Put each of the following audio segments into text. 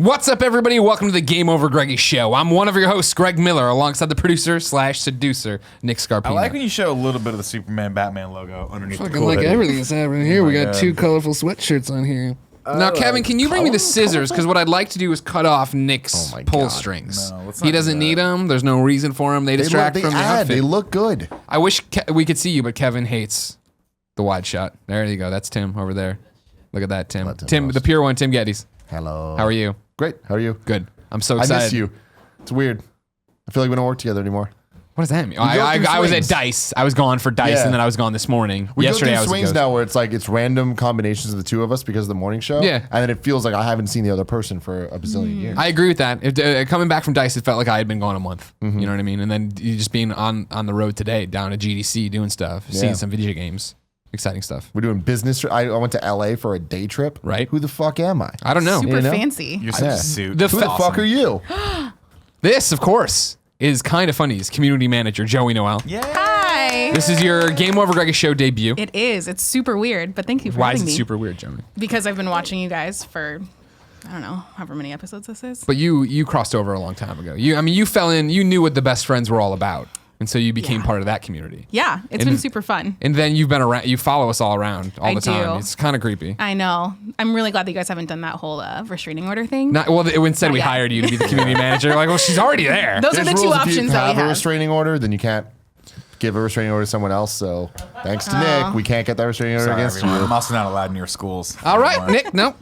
What's up, everybody? Welcome to the GameOverGreggy show. I'm one of your hosts, Greg Miller, alongside the producer/seducer, Nick Scarpino. I like when you show a little bit of the Superman Batman logo underneath the Fucking like hoodie. everything that's happening here. We got two colorful sweatshirts on here. Now, Kevin, can you bring me the scissors? Because what I'd like to do is cut off Nick's pull strings. No, let's he not doesn't do that. need them. There's no reason for them. They distract from the outfit. They look good. I wish we could see you, but Kevin hates the wide shot. There you go. That's Tim over there. Look at that, Tim. Let Tim Tim, roast. the pure one, Tim Gettys. Hello. How are you? Great. How are you? Good. I'm so excited. I miss you. It's weird. I feel like we don't work together anymore. What does that mean? go through I was at swings. DICE. I was gone for DICE, Yeah. and then I was gone this morning. We Yesterday go I through was swings at now where it's like it's random combinations of the two of us because of the morning show. Yeah. And then it feels like I haven't seen the other person for a bazillion years. I agree with that. Coming back from DICE, it felt like I had been gone a month. Mm-hmm. You know what I mean? And then you just being on the road today, down to GDC, doing stuff, seeing some video games, exciting stuff. We're doing business. I went to LA for a day trip. Right. Who the fuck am I? I don't know. Super You know? fancy. You're such Yeah. a suit. Who the fuck are you? This, of course, is Kind of Funny's community manager, Joey Noelle. Yeah. Hi. This is your GameOverGreggy show debut. It is. It's super weird, but thank you for Why is having it me. super weird, Joey? Because I've been watching you guys for, I don't know, however many episodes this is. But you crossed over a long time ago. You fell in. You knew what the best friends were all about, and so you became Yeah. part of that community. Yeah, it's And- been super fun. And then you've been around. You follow us all around all I the time. do. It's kind of creepy. I know. I'm really glad that you guys haven't done that whole restraining order thing. Instead Not we yet. hired you to be the community manager. Like, well, she's already there. Those are the two rules. options If you that we have a have. restraining order, then you can't give a restraining order to someone else. So thanks to Nick, we can't get that restraining order Sorry, against everyone. you. I'm also not allowed near schools. All right, anymore. Nick. No.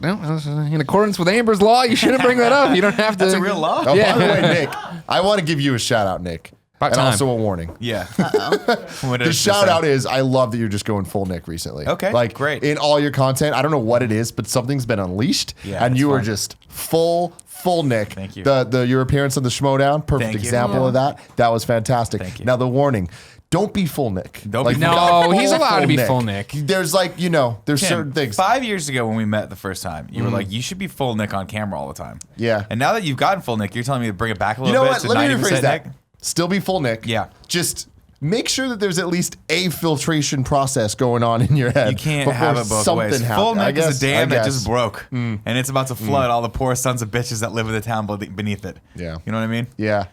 In accordance with Amber's law, you shouldn't bring that up. You don't have to. That's a real law? Oh, Yeah. by the way, Nick, I want to give you a shout out, Nick. About and time. also a warning. Yeah. The shout out is I love that you're just going full Nick recently. Okay, like great. in all your content. I don't know what it is, but something's been unleashed, Yeah, and it's you are fun. just full Nick. Thank you. Your appearance on the Schmodown, perfect Thank you. example of that. That was fantastic. Thank you. Now the warning. Don't be full Nick. Don't be like, full not No, he's allowed to be Nick. full Nick. There's there's Tim, certain things. 5 years ago when we met the first time, you were like, you should be full Nick on camera all the time. Yeah. And now that you've gotten full Nick, you're telling me to bring it back a You little know bit what? to Let me 90% rephrase that. Nick. Still be full Nick. Yeah. Just make sure that there's at least a filtration process going on in your head. You can't before have it both something ways. happens. Full I Nick is a dam that guess. just broke, and it's about to flood all the poor sons of bitches that live in the town beneath it. Yeah. You know what I mean? Yeah.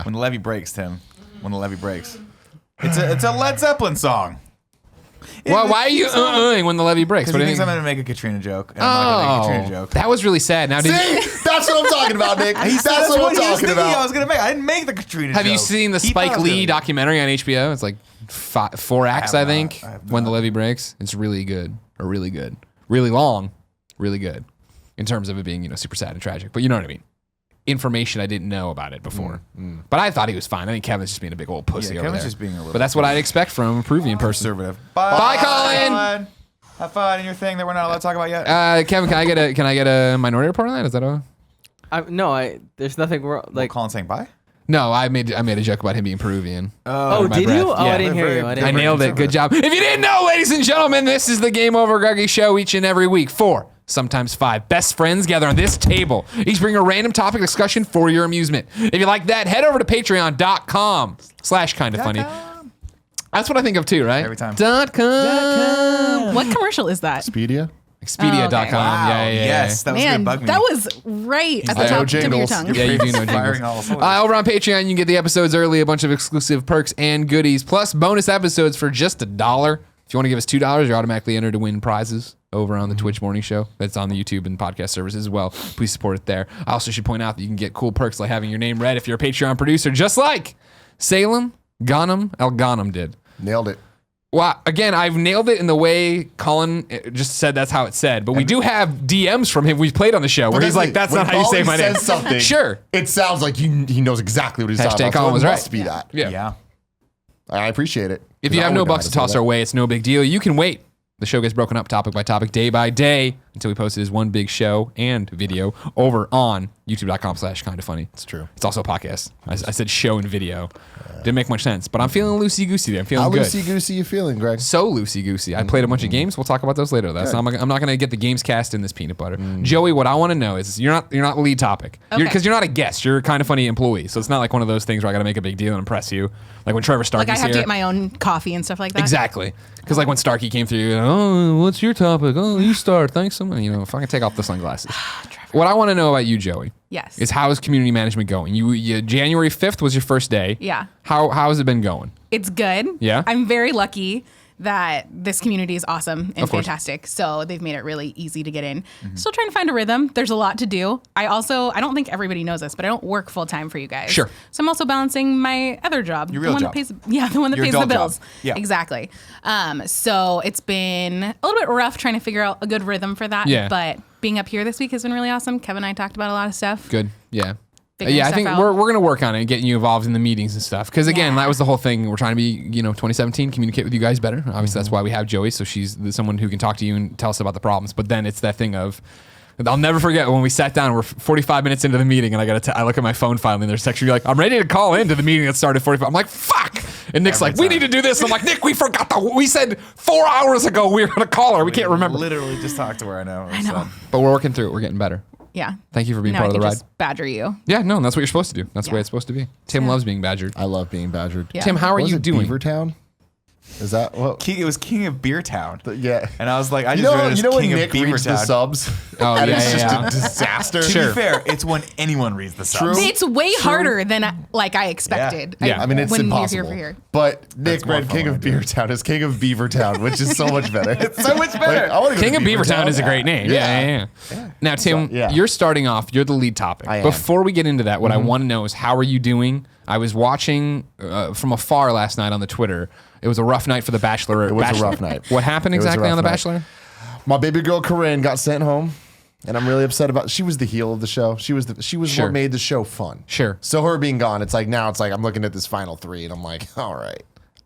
When the levee breaks, Tim. When the levee breaks. It's a Led Zeppelin song. Well, why are you when the levee breaks? Because What he do you thinks I'm think? going to make a Katrina joke. And I'm not going to make a Katrina joke. That was really sad. Now, See, that's what I'm talking about, Nick. That's what I'm he was talking thinking I about. was going to make. I didn't make the Katrina have joke. you seen the He thought I Spike was Lee gonna- documentary on HBO? It's like 4 acts, I have think. not. I have When the not. levee breaks, it's really good, or really good, really long, really good, in terms of it being super sad and tragic. But you know what I mean. Information I didn't know about it before, but I thought he was fine. I think Kevin's just being a big old pussy Yeah, over Kevin's there. just being a little but that's what I'd expect from a Peruvian person. Conservative. Bye, Colin. Have fun in your thing that we're not allowed to talk about yet. Kevin, can I get a minority report on that? Is that a? There's nothing wrong. Like, Colin saying bye? No, I made a joke about him being Peruvian. oh, my did breath. you? Oh, Yeah. I didn't hear you. I nailed it. Good job. If you didn't know, ladies and gentlemen, this is the GameOverGreggy show each and every week. 4, sometimes 5 best friends gather on this table. Each bring a random topic discussion for your amusement. If you like that, head over to patreon.com/kindafunny. That's what I think of too, right? Every time. .com. What commercial is that? Expedia. Expedia.com. Oh, okay. Yeah. Yes, that was Man, going to bug me. that was right at the I know top tip of your jingles. tongue. Yeah, you do know Firing jingles. all sorts. Over on Patreon, you can get the episodes early, a bunch of exclusive perks and goodies, plus bonus episodes for just $1. If you want to give us $2, you're automatically entered to win prizes over on the Twitch Morning Show. That's on the YouTube and podcast services as well. Please support it there. I also should point out that you can get cool perks like having your name read if you're a Patreon producer, just like Salem Ghanem El Ghanem did. Nailed it. Well, again, I've nailed it in the way Colin just said that's how it's said, but we do have DMs from him we've played on the show where he's like, that's not how you say my name. Says something, Sure. It sounds like he knows exactly what he's talking Hashtag about. Colin was it right. must be that. Yeah. I appreciate it. If you have I no wouldn't know bucks how to say toss that. our way, it's no big deal. You can wait. The show gets broken up topic by topic, day by day, until we post it as one big show and video over on youtube.com/kindafunny. It's true. It's also a podcast. I said show and video. Didn't make much sense, but I'm feeling loosey-goosey today. I'm feeling How good. loosey-goosey you feeling, Greg? So loosey-goosey. I played a bunch of games. We'll talk about those later. I'm not going to get the games cast in this peanut butter. Joey, what I want to know is you're not the lead topic. Okay. Because you're not a guest. You're a Kind of Funny employee. So it's not like one of those things where I got to make a big deal and impress you. Like when Trevor Starkey's Like I have here. to get my own coffee and stuff like that. Exactly. Because like when Starkey came through, oh, what's your topic? Oh, you start. Thanks so them. And, fucking take off the sunglasses. What I want to know about you, Joey, Yes. is how is community management going? You January 5th was your first day. Yeah. How has it been going? It's good. Yeah? I'm very lucky that this community is awesome and Of course. fantastic. So they've made it really easy to get in. Still trying to find a rhythm. There's a lot to do. I don't think everybody knows this, but I don't work full time for you guys. Sure. So I'm also balancing my other job. Your real the one job. That pays, the one that Your pays the adult job. bills. Yeah. Exactly. So it's been a little bit rough trying to figure out a good rhythm for that. Yeah. But being up here this week has been really awesome. Kevin and I talked about a lot of stuff. Good. Yeah. Figuring I stuff think out. we're going to work on it and getting you involved in the meetings and stuff. Because again, Yeah. that was the whole thing. We're trying to be, 2017, communicate with you guys better. Obviously, that's why we have Joey. So she's someone who can talk to you and tell us about the problems. But then it's that thing of, I'll never forget when we sat down, we're 45 minutes into the meeting and I look at my phone finally and there's a section you're like, I'm ready to call into the meeting that started 45. I'm like, fuck. And Nick's Every like, we time. need to do this. And I'm like, Nick, we forgot we said 4 hours ago we were going to call her. We can't remember. Literally just talked to her. I know. I know. But we're working through it. We're getting better. Yeah. Thank you for being Now part I of the can ride. just badger you. Yeah, no, that's what you're supposed to do. That's the way Yeah. it's supposed to be. Tim Yeah. loves being badgered. I love being badgered. Yeah. Tim, how are Was you it doing? Beavertown? Is that what? It was King of Beer Town. Yeah. And I was like, I You just read know, it as when King Nick of Beaver reads the Town. subs? Oh, and yeah, it's just yeah. a disaster. To Sure. be fair, it's when anyone reads the subs. True. It's way harder than I expected. Yeah. I mean, it's when impossible. You're here for here. But Nick That's more read fun King when of I do it. Beavertown as King of Beavertown, which is so much better. It's so much better. I wanna go King to of Beavertown is a great name. Yeah. Yeah. Now, Tim, So, yeah. you're starting off. You're the lead topic. I am. Before we get into that, what I want to know is how are you doing? I was watching from afar last night on the Twitter. It was a rough night for The Bachelor. It was a rough night. What happened It was a exactly on The rough night. Bachelor? My baby girl Corinne got sent home, and I'm really upset about. She was the heel of the show. She was Sure. what made the show fun. Sure. So her being gone, it's like I'm looking at this final 3, and I'm like, all right,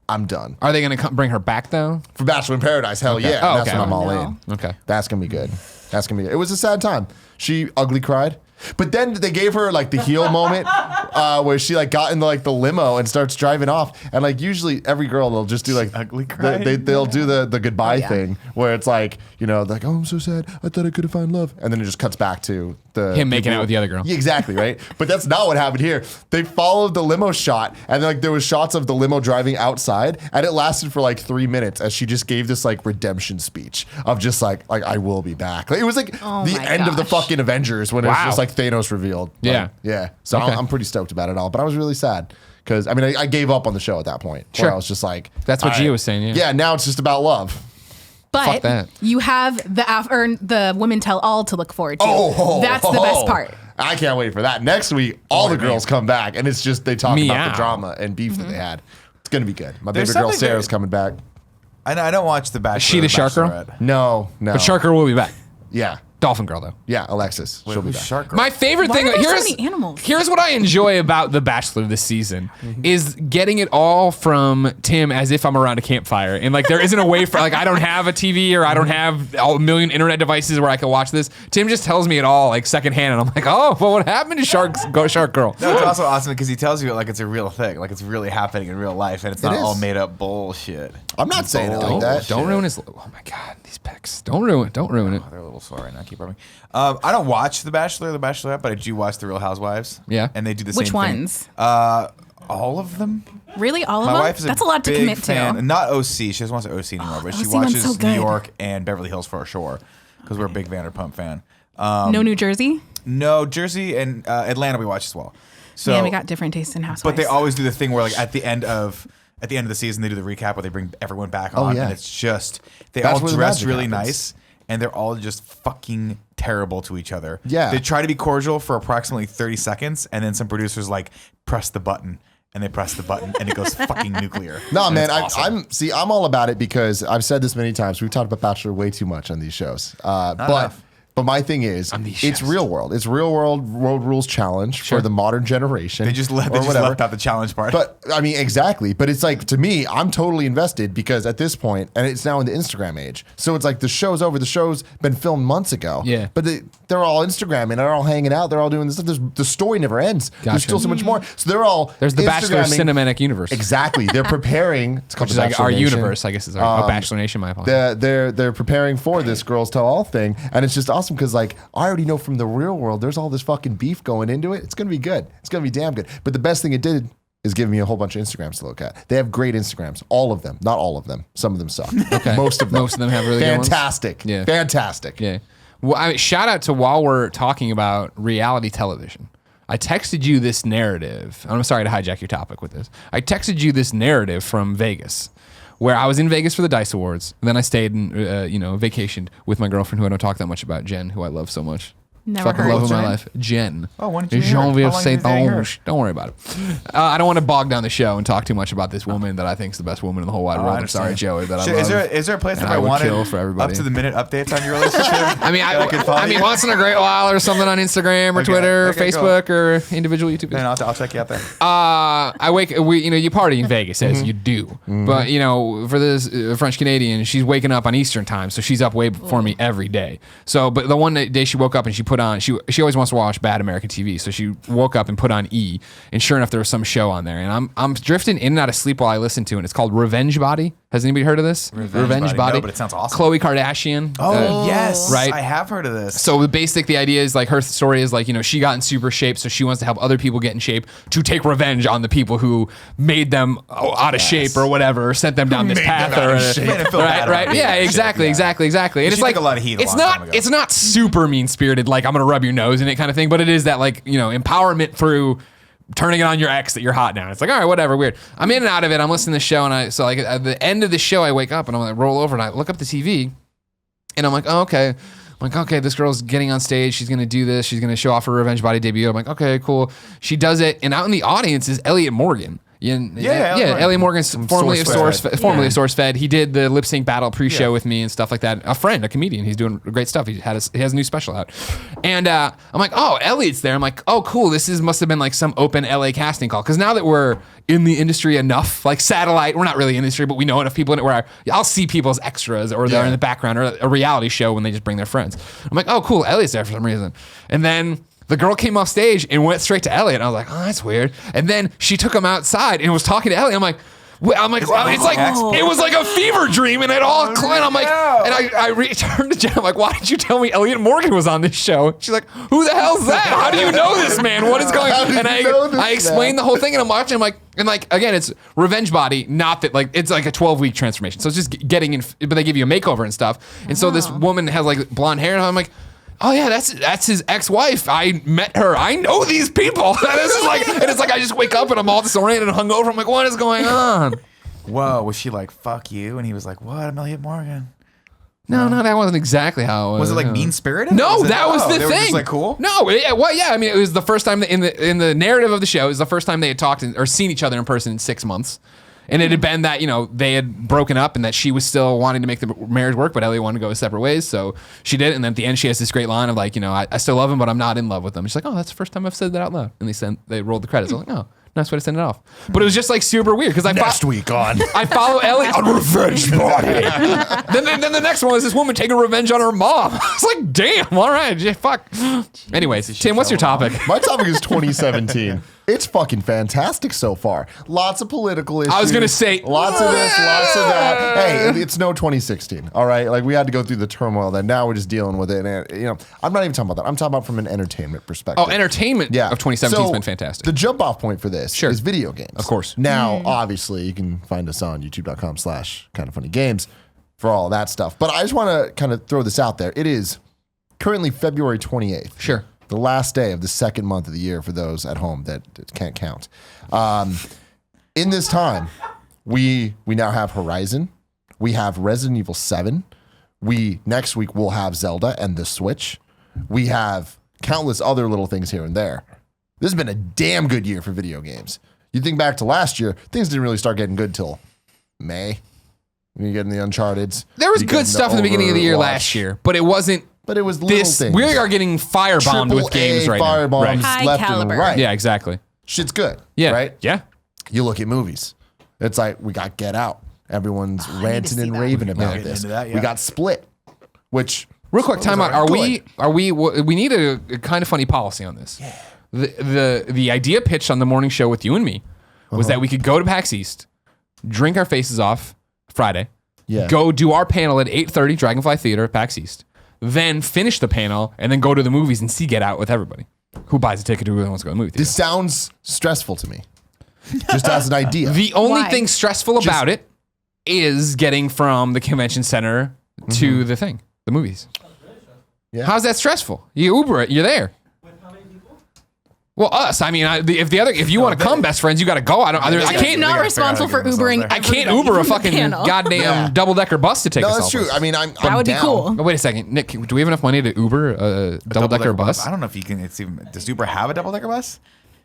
I'm done. Are they going to bring her back though? For Bachelor in Paradise, hell yeah, Oh, that's okay. when I'm all No. in. Okay. That's gonna be good. That's gonna be good. It was a sad time. She ugly cried. But then they gave her like the heel moment where she like got into like the limo and starts driving off. And like usually every girl they'll just do like Ugly cry. they'll do the goodbye yeah. thing where it's like, like, oh, I'm so sad. I thought I could have found love. And then it just cuts back to Him making people- out with the other girl. Yeah, exactly, right? But that's not what happened here. They followed the limo shot and like there was shots of the limo driving outside and it lasted for like 3 minutes as she just gave this like redemption speech of just like I will be back. Like, it was like Oh the my end of the gosh. fucking Avengers when it was Wow. just like Thanos revealed. Yeah. Like, yeah. So Okay. I'm pretty stoked about it all, but I was really sad because I mean I gave up on the show at that point. Sure. Where I was just like, That's what all Gia right. was saying, yeah. Yeah. Now it's just about love. But that. you have the Women Tell All to look forward to. That's the best part. I can't wait for that. Next week, all the girls come back, and it's just they talk about Meow. the drama and beef that they had. It's gonna be good. My There's baby girl something Sarah's that- coming back. I don't watch The Bachelor. she the or shark girl? Bachelorette. No. But Shark Girl will be back. Yeah, Dolphin Girl though. yeah. Alexis, she'll be Who's back. Shark Girl? My favorite Why thing are there so here's many animals? here's what I enjoy about The Bachelor this season is getting it all from Tim as if I'm around a campfire and like there isn't a way for like I don't have a TV or I don't have a million internet devices where I can watch this. Tim just tells me it all like secondhand and I'm like, oh, well, what happened to Shark Girl? No, it's also awesome because he tells you like it's a real thing, like it's really happening in real life, and it's not is. all made up bullshit. I'm not saying it like Don't, that. don't ruin his. Oh my God, these pecs. Don't ruin it. Don't ruin it. They're a little sore right now. Keep rubbing. I don't watch The Bachelor or The Bachelorette, but I do watch The Real Housewives. Yeah. and they do the Which same ones? thing. All of them. Really, all of My them? wife is That's a lot to big commit fan. to. Not OC. She doesn't watch OC anymore, but she OC one's watches so New good. York and Beverly Hills for sure because we're a big Vanderpump fan. No New Jersey? No, Jersey and Atlanta we watch as well. So, Yeah, we got different tastes in housewives. but they always do the thing where like at the end of the season they do the recap where they bring everyone back on, yeah. and it's just they That's all where the dress magic really happens. nice. And they're all just fucking terrible to each other. Yeah. They try to be cordial for approximately 30 seconds, and then some producers like press the button, and they press the button, and it goes fucking nuclear. No, And man, it's awesome. I'm all about it because I've said this many times. We've talked about Bachelor way too much on these shows. enough. But my thing is, these it's shows. real world. It's real world road rules challenge for the modern generation. They just or left whatever. out the challenge part. But I mean, exactly. But it's like, to me, I'm totally invested because at this point, and it's now in the Instagram age. So it's like the show's over. The show's been filmed months ago. Yeah. But they're all Instagramming. They're all hanging out. They're all doing this stuff. The story never ends. There's Gotcha. still so much more. So they're all There's the Bachelor Instagramming- Cinematic Universe. Exactly. They're preparing. It's called Which is the like Bachelor our Nation. universe, I guess is our Bachelor Nation, my apologies. They're preparing for this Girls Tell All thing, and it's just awesome because like I already know from the real world, there's all this fucking beef going into it. It's gonna be good. It's gonna be damn good. But the best thing it did is give me a whole bunch of Instagrams to look at. They have great Instagrams, all of them, not all of them. Some of them suck. Okay, most of them Most of them have really good ones? fantastic. Yeah. Fantastic. Yeah. Well, shout out to while we're talking about reality television. I texted you this narrative. I'm sorry to hijack your topic with this. I texted you this narrative from Vegas, where I was in Vegas for the Dice Awards. And then I stayed and vacationed with my girlfriend, who I don't talk that much about, Jen, who I love so much. Never Fucking heard. love of What's my her life, Jen. Oh, why didn't you hear her? Geneviève How long have you been dating her? Saint-Onge. Don't worry about it. I don't want to bog down the show and talk too much about this woman that I think is the best woman in the whole wide world. I'm sorry, Joey, that I love. Is there a place and where I I would wanted kill for everybody. up to the minute updates on your relationship? I mean, can follow I mean, you? once in a great while or something on Instagram or Okay, Twitter, or okay, Facebook, or individual YouTube. Then I'll check you out there. You party in Vegas as you do, but for this French Canadian, she's waking up on Eastern time, so she's up way before me every day. So, but the one day she woke up and she put on, she always wants to watch bad American TV, so she woke up and put on E, and sure enough, there was some show on there, and I'm drifting in and out of sleep while I listen to it. It's called Revenge Body. Has anybody heard of this? Revenge Body. No, but it sounds awesome. Khloe Kardashian. Yes, right. I have heard of this. So the idea is like her story is like, she got in super shape, so she wants to help other people get in shape to take revenge on the people who made them out of shape or whatever, or sent them down this path. Right. Yeah, exactly. And She it's like took a lot of heat a long time ago. It's not super mean spirited, like I'm gonna rub your nose in it kind of thing, but it is that like, empowerment through turning it on your ex that you're hot now. It's like, all right, whatever, weird. I'm in and out of it. I'm listening to the show, and at the end of the show, I wake up and I'm like, roll over and I look up the TV, and I'm like, oh, okay. I'm like, okay, this girl's getting on stage. She's going to do this. She's going to show off her Revenge Body debut. I'm like, okay, cool. She does it. And out in the audience is Elliot Morgan. Elliot Morgan's formerly of SourceFed. He did the lip sync battle pre-show with me and stuff like that. A friend, a comedian. He's doing great stuff. He has a new special out. And I'm like, oh, Elliot's there. I'm like, oh, cool. This must have been like some open LA casting call. Because now that we're in the industry enough, like satellite, we're not really industry, but we know enough people in it where I'll see people as extras or they're in the background, or a reality show when they just bring their friends. I'm like, oh, cool. Elliot's there for some reason. And then the girl came off stage and went straight to Elliot. And I was like, oh, that's weird. And then she took him outside and was talking to Elliot. I'm like, wow, it's like it was like a fever dream, and it all. And I'm like, and I returned to Jen. I'm like, why did you tell me Elliot Morgan was on this show? She's like, who the hell's that? How do you know this man? What is going on? And I explained the whole thing, and I'm watching. I'm like, again, it's Revenge Body. Not that like it's like a 12-week transformation. So it's just getting in, but they give you a makeover and stuff. And so this woman has like blonde hair, and I'm like, oh yeah, that's his ex-wife. I met her. I know these people. It's like I just wake up and I'm all disoriented and hungover. I'm like, what is going on? Whoa, was she like, fuck you? And he was like, what? I'm Elliot Morgan. No, that wasn't exactly how it was. Was it like mean-spirited? No, that was the they thing. Were just like cool? No, I mean, it was the first time that in the narrative of the show, it was the first time they had talked or seen each other in person in 6 months. And it had been that, they had broken up and that she was still wanting to make the marriage work, but Elliot wanted to go separate ways. So she did. And then at the end, she has this great line of like, I still love him, but I'm not in love with him. She's like, oh, that's the first time I've said that out loud. And they rolled the credits. I was like, oh, nice way to send it off. But it was just like super weird because Next week on. I follow Elliot on Revenge Body. then the next one is this woman taking revenge on her mom. I was like, damn, all right, fuck. Anyways, Tim, what's your topic? My topic is 2017. It's fucking fantastic so far. Lots of political issues. I was going to say. Lots of this, lots of that. Hey, it's no 2016, all right? Like, we had to go through the turmoil that now we're just dealing with it. And, I'm not even talking about that. I'm talking about from an entertainment perspective. Oh, entertainment of 2017 has been fantastic. The jump off point for this is video games. Of course. Now, obviously, you can find us on youtube.com/kindoffunnygames for all that stuff. But I just want to kind of throw this out there. It is currently February 28th. Sure. The last day of the second month of the year for those at home that can't count. In this time, we now have Horizon. We have Resident Evil 7. Next week we'll have Zelda and the Switch. We have countless other little things here and there. This has been a damn good year for video games. You think back to last year, things didn't really start getting good till May. When you get in the Uncharted's. There was good stuff in the beginning of the year last year, but it wasn't. But it was little things. We are getting firebombed with games right now. Firebombs High left caliber. and right. Yeah, exactly. Shit's good. Yeah. Right? Yeah. You look at movies. It's like we got Get Out. Everyone's ranting and raving about Get this. into that, yeah. We got Split, which Real quick, time out. good. We need a kind of funny policy on this. Yeah. The idea pitched on the morning show with you and me was that we could go to PAX East, drink our faces off Friday, go do our panel at 8:30 Dragonfly Theater at PAX East, then finish the panel, and then go to the movies and see Get Out with everybody who buys a ticket, who really wants to go to the movie theater. this sounds stressful to me. Just as an idea. The only Why? thing stressful about it is getting from the convention center to the movies. Yeah. How's that stressful? You Uber it. You're there. Well, us. I mean, if you want to come, best friends, you got to go. I It's can't. not responsible for Ubering. I can't everybody Uber a from the fucking panel. goddamn double-decker bus to take us. No, that's all true. places. I mean, I'm That would be down. cool. Oh, wait a second, Nick. Do we have enough money to Uber a double-decker bus? I don't know if you can. It's even. Does Uber have a double-decker bus?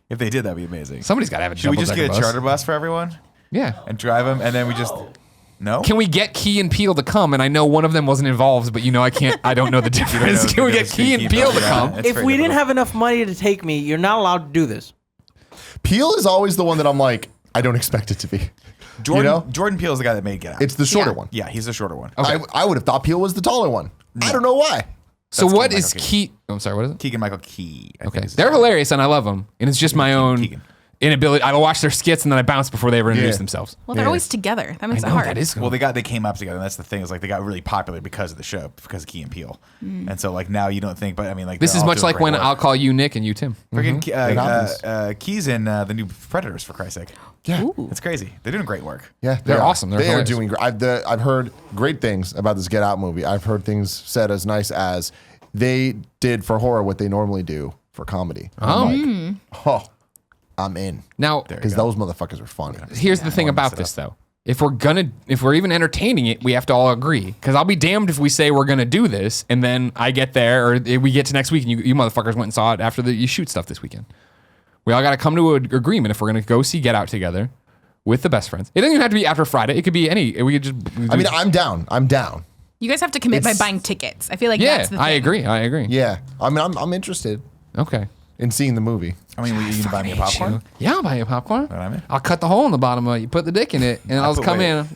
If they did, that'd be amazing. Somebody's got to have a Should we just double-decker get a bus. charter bus for everyone Yeah. and drive them, and then we just no? Can we get Key and Peele to come? And I know one of them wasn't involved, but I can't. I don't know the difference. know Can we the get Key and Peele to come? It's If very we didn't difficult. have enough money to take me, you're not allowed to do this. Peel is always the one that I'm like, I don't expect it to be. Jordan Peele is the guy that made Get Out. It's the shorter Yeah. one. Yeah, he's the shorter one. I would have thought Peel was the taller one. I don't know why. So That's what Keegan is Michael Key? I'm sorry. What is it? Keegan Michael Key. I think Okay, is his they're name. hilarious and I love them, and it's just my own Keegan. inability. I will watch their skits and then I bounce before they ever introduce Yeah. themselves. Well, they're Yeah. always together. That makes I it know, hard. that is cool. Well, they came up together. And that's the thing is like they got really popular because of the show, because of Key and Peele. And so like now you don't think, but I mean like This they're is all much doing like great when work. I'll call you Nick and you Tim. Freaking It happens. Key's in the new Predators, for Christ's sake. Yeah. It's crazy. They're doing great work. Yeah, They're awesome. They're They are hilarious. doing great. I've heard great things about this Get Out movie. I've heard things said as nice as they did for horror what they normally do for comedy. I'm like, I'm in. Now, Because those motherfuckers are funny. here's the thing about this though. If we're even entertaining it, we have to all agree. Because I'll be damned if we say we're gonna do this, and then I get there, or we get to next week, and you motherfuckers went and saw it after you shoot stuff this weekend. We all got to come to an agreement if we're gonna go see Get Out together with the best friends. It doesn't even have to be after Friday. It could be any. We could just. I mean, I'm down. I'm down. You guys have to commit by It's- buying tickets. I feel like yeah, that's the thing. I agree. Yeah. I mean, I'm interested Okay. in seeing the movie. I mean, you can buy me a popcorn. Yeah, I'll buy you popcorn. what I mean? I'll cut the hole in the bottom of it. You put the dick in it, and I'll just come wait. in.